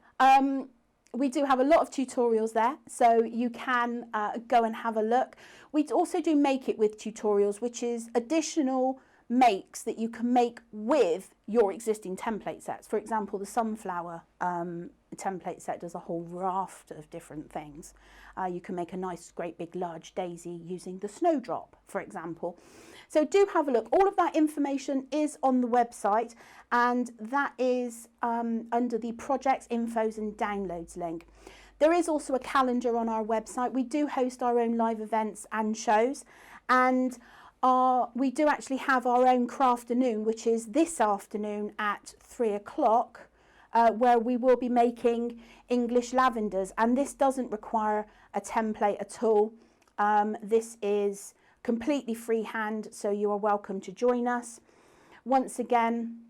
we do have a lot of tutorials there, so you can go and have a look. We also do Make It With tutorials, which is additional makes that you can make with your existing template sets. For example, the sunflower template set does a whole raft of different things. You can make a nice great big large daisy using the snowdrop, for example. So do have a look. All of that information is on the website, and that is under the projects, infos and downloads link. There is also a calendar on our website. We do host our own live events and shows, and we do actually have our own crafternoon, which is this afternoon at 3 o'clock, where we will be making English lavenders, and this doesn't require a template at all. This is completely freehand, so you are welcome to join us. Once again,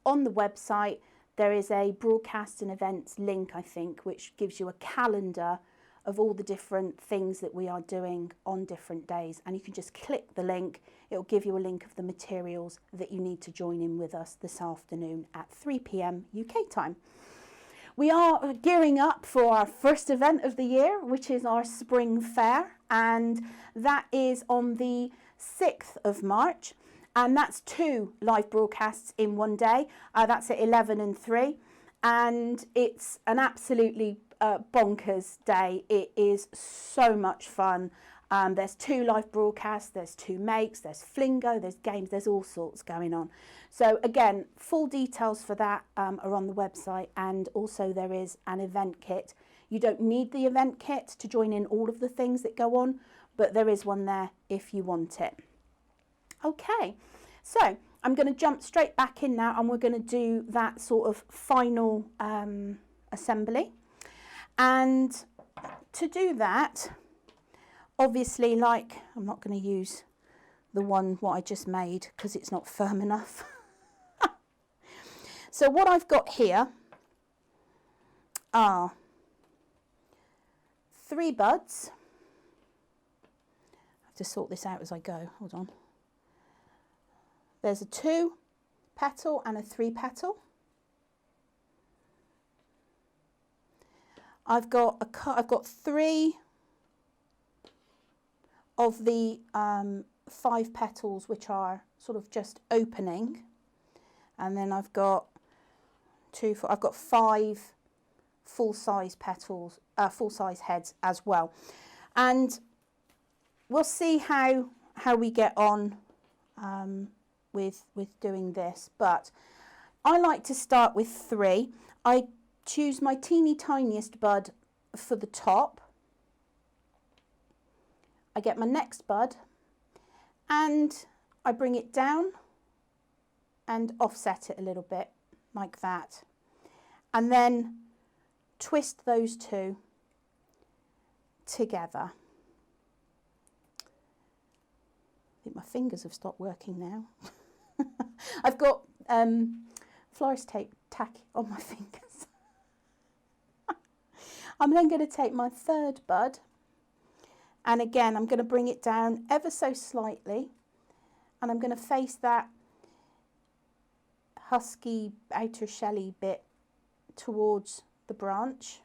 on the website there is a broadcast and events link, I think, which gives you a calendar of all the different things that we are doing on different days, and you can just click the link. It will give you a link of the materials that you need to join in with us this afternoon at 3 p.m. UK time. We are gearing up for our first event of the year, which is our spring fair, and that is on the 6th of March, and that's 2 live broadcasts in one day. That's at 11 and 3, and it's an absolutely bonkers day. It is so much fun. There's 2 live broadcasts, there's 2 makes, there's flingo, there's games, there's all sorts going on. So again, full details for that are on the website, and also there is an event kit. You don't need the event kit to join in all of the things that go on, but there is one there if you want it. Okay, so I'm going to jump straight back in now, and we're going to do that sort of final assembly. And to do that, obviously, like, I'm not going to use the one what I just made because it's not firm enough. So what I've got here are 3 buds. I have to sort this out as I go. Hold on. There's a 2 petal and a 3 petal. I've got 3 of the 5 petals, which are sort of just opening, and then I've got 5 full-size petals, full-size heads as well, and we'll see how we get on with doing this. But I like to start with 3. I choose my teeny tiniest bud for the top. I get my next bud and I bring it down and offset it a little bit like that, and then twist those 2 together. I think my fingers have stopped working now. I've got florist tape tack on my fingers. I'm then going to take my 3rd bud, and again I'm going to bring it down ever so slightly, and I'm going to face that husky outer shelly bit towards the branch,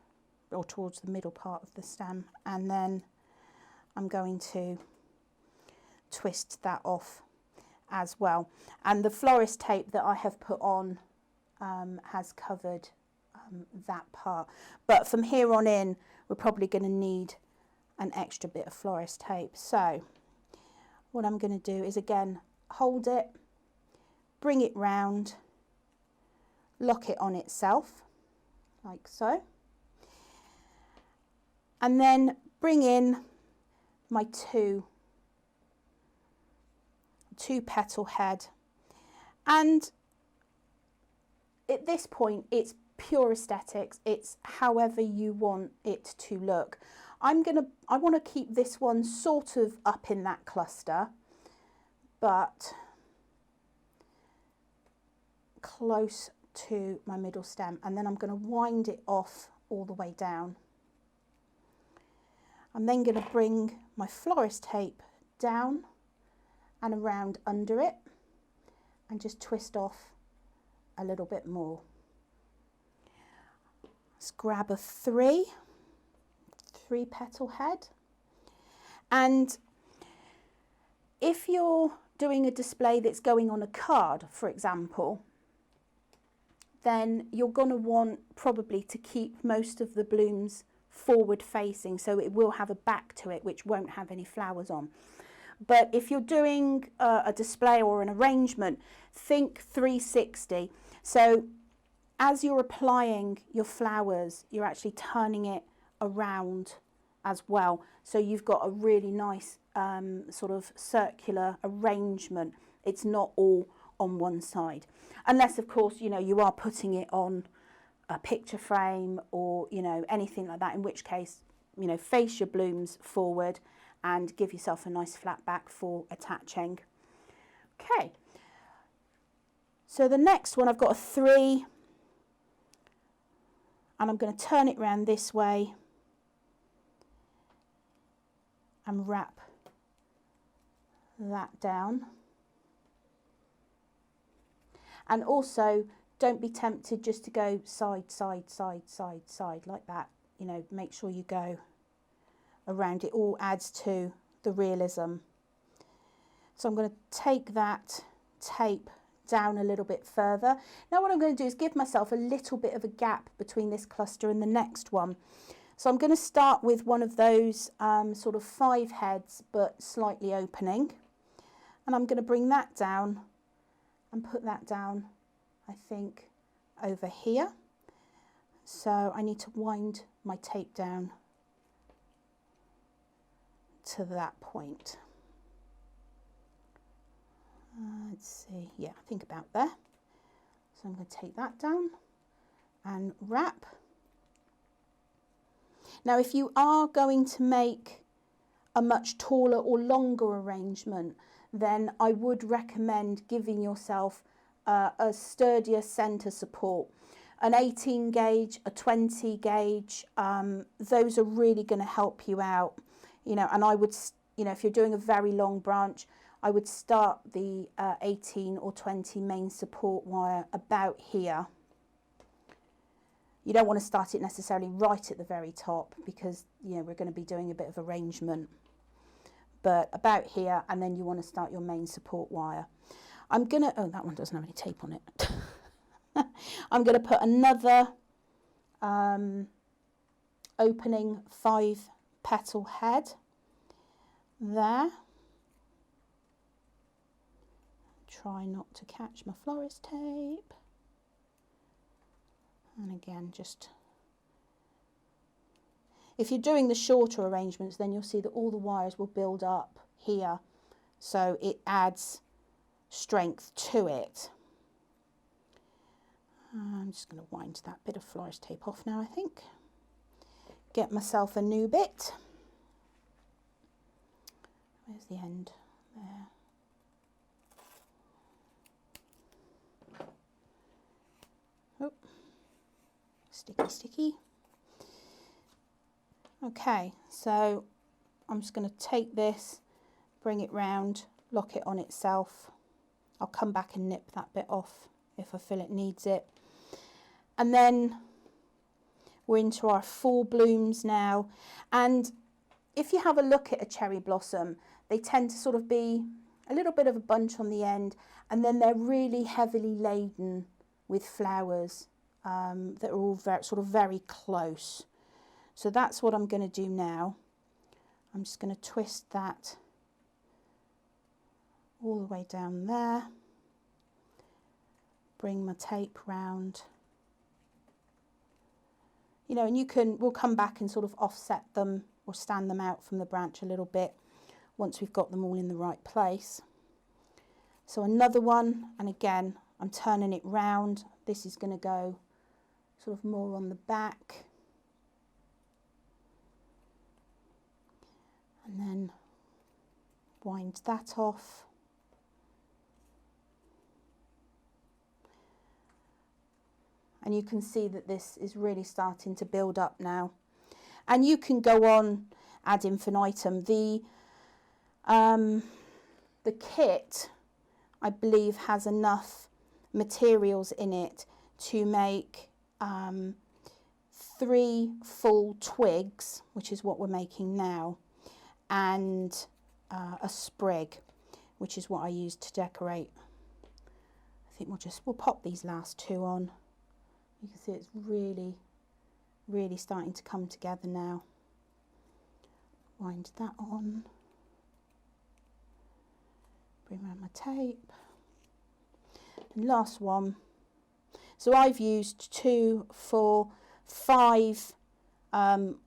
or towards the middle part of the stem, and then I'm going to twist that off as well. And the florist tape that I have put on has covered that part, but from here on in we're probably going to need an extra bit of florist tape. So what I'm going to do is again hold it, bring it round, lock it on itself, like so. And then bring in my two petal head. And at this point, it's pure aesthetics. It's however you want it to look. I want to keep this one sort of up in that cluster, but close to my middle stem. And then I'm going to wind it off all the way down. I'm then going to bring my florist tape down and around under it and just twist off a little bit more. Let's grab a three petal head. And if you're doing a display that's going on a card, for example, then you're going to want probably to keep most of the blooms forward facing, so it will have a back to it which won't have any flowers on. But if you're doing a display or an arrangement, think 360. So as you're applying your flowers, you're actually turning it around as well. So you've got a really nice sort of circular arrangement. It's not all on one side. Unless, of course, you know, you are putting it on a picture frame or, you know, anything like that, in which case, you know, face your blooms forward and give yourself a nice flat back for attaching. Okay. So the next one, I've got a 3, and I'm going to turn it around this way and wrap that down. And also, don't be tempted just to go side, side, side, side, side like that. You know, make sure you go around. It all adds to the realism. So I'm going to take that tape down a little bit further. Now what I'm going to do is give myself a little bit of a gap between this cluster and the next one. So I'm going to start with one of those sort of 5 heads, but slightly opening. And I'm going to bring that down and put that down, I think, over here. So I need to wind my tape down to that point. Let's see, yeah, I think about there. So I'm going to take that down and wrap. Now, if you are going to make a much taller or longer arrangement, then I would recommend giving yourself a sturdier centre support. An 18 gauge, a 20 gauge, those are really going to help you out. You know, and I would, you know, if you're doing a very long branch, I would start the 18 or 20 main support wire about here. You don't want to start it necessarily right at the very top because, you know, we're going to be doing a bit of arrangement. But about here, and then you want to start your main support wire. I'm going to, oh, that one doesn't have any tape on it. I'm going to put another opening 5 petal head there. Try not to catch my florist tape. And again, just, if you're doing the shorter arrangements, then you'll see that all the wires will build up here. So it adds strength to it. I'm just going to wind that bit of florist tape off now, I think. Get myself a new bit. Where's the end? There. Oh, sticky, sticky. Okay, so I'm just going to take this, bring it round, lock it on itself. I'll come back and nip that bit off if I feel it needs it. And then we're into our full blooms now. And if you have a look at a cherry blossom, they tend to sort of be a little bit of a bunch on the end, and then they're really heavily laden with flowers that are all sort of very close. So that's what I'm going to do now. I'm just going to twist that all the way down there. bring my tape round. You know, and we'll come back and sort of offset them or stand them out from the branch a little bit once we've got them all in the right place. So another one, and again, I'm turning it round. This is going to go sort of more on the back. And then wind that off. And you can see that this is really starting to build up now. And you can go on ad infinitum. The kit, I believe, has enough materials in it to make 3 full twigs, which is what we're making now, and a sprig, which is what I used to decorate. I think we'll pop these last 2 on. You can see it's really, really starting to come together now. Wind that on. Bring around my tape. And last one. So I've used 2, 4, 5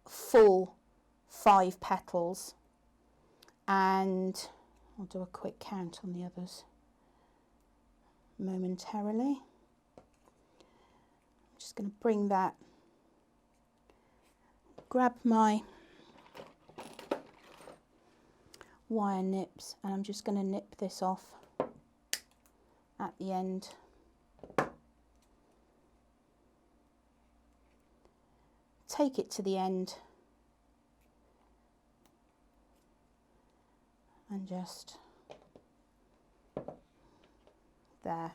full 5 petals, and I'll do a quick count on the others momentarily. I'm just going to bring that, grab my wire nips, and I'm just going to nip this off at the end. Take it to the end and just there,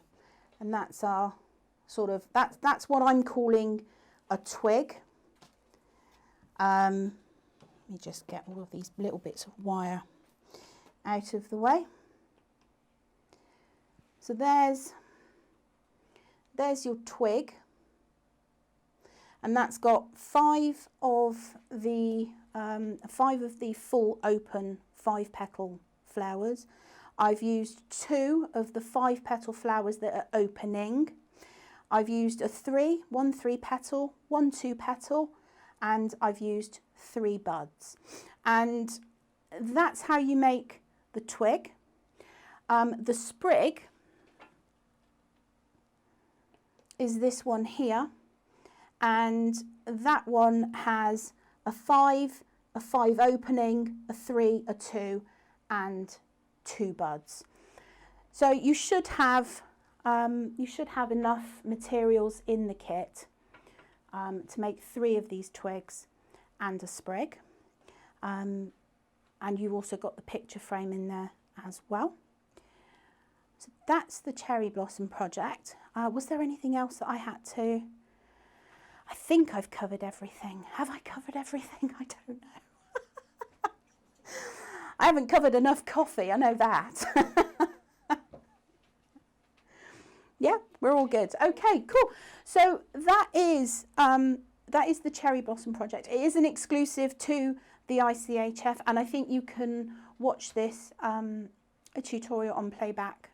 and that's our sort of, that's what I'm calling a twig. Let me just get all of these little bits of wire out of the way. So there's your twig, and that's got 5 of the full open 5 petal flowers. I've used 2 of the 5 petal flowers that are opening. I've used one 3 petal, 1 2 petal, and I've used 3 buds. And that's how you make the twig. The sprig is this one here, and that one has a 5 opening, a 3, a 2, and 2 buds. So you should have enough materials in the kit to make 3 of these twigs and a sprig, and you've also got the picture frame in there as well. So that's the cherry blossom project. Was there anything else that I had to? I think I've covered everything. Have I covered everything? I don't know. I haven't covered enough coffee, I know that. Yeah, we're all good. Okay, cool. So that is the cherry blossom project. It is an exclusive to the ICHF, and I think you can watch this a tutorial on playback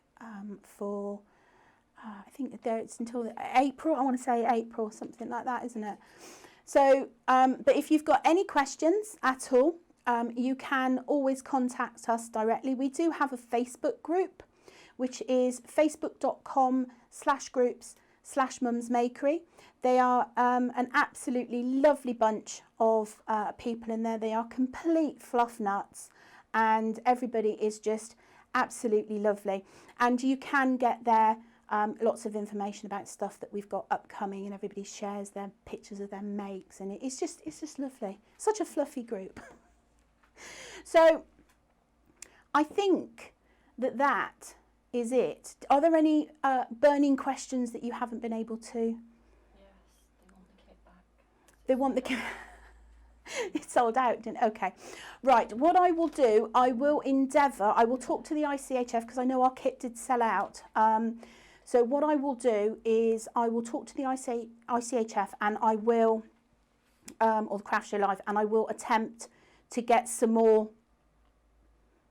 for I think it's until April. I want to say April, something like that, isn't it? So, but if you've got any questions at all, you can always contact us directly. We do have a Facebook group, which is facebook.com/groups/mumsmakery. They are an absolutely lovely bunch of people in there. They are complete fluff nuts, and everybody is just absolutely lovely. And you can get there lots of information about stuff that we've got upcoming, and everybody shares their pictures of their makes, and it's just lovely. Such a fluffy group. So I think that is it. Are there any burning questions that you haven't been able to? Yes, they want the kit back. They want the kit. It's sold out, didn't it? Okay. Right, what I will do, I will talk to the ICHF, because I know our kit did sell out. So what I will do is I will talk to the ICHF, and I will, or the Craft Show Live, and I will attempt to get some more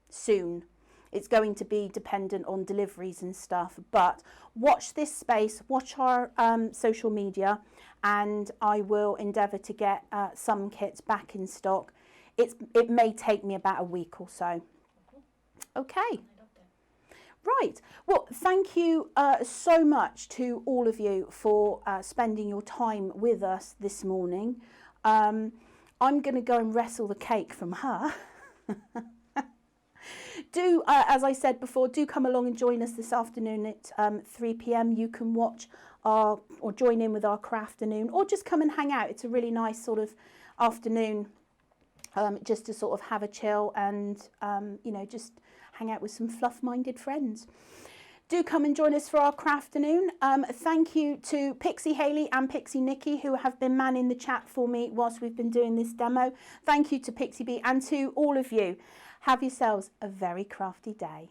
soon. it's going to be dependent on deliveries and stuff. But watch this space, watch our social media, and I will endeavour to get some kits back in stock. It may take me about a week or so. Okay. Right, well, thank you so much to all of you for spending your time with us this morning. I'm going to go and wrestle the cake from her. Do, as I said before, do come along and join us this afternoon at 3 p.m. You can watch or join in with our craft-afternoon, or just come and hang out. It's a really nice sort of afternoon just to sort of have a chill and, you know, just hang out with some fluff-minded friends. Do come and join us for our craft-afternoon. Thank you to Pixie Haley and Pixie Nikki, who have been manning the chat for me whilst we've been doing this demo. Thank you to Pixie B and to all of you. Have yourselves a very crafty day.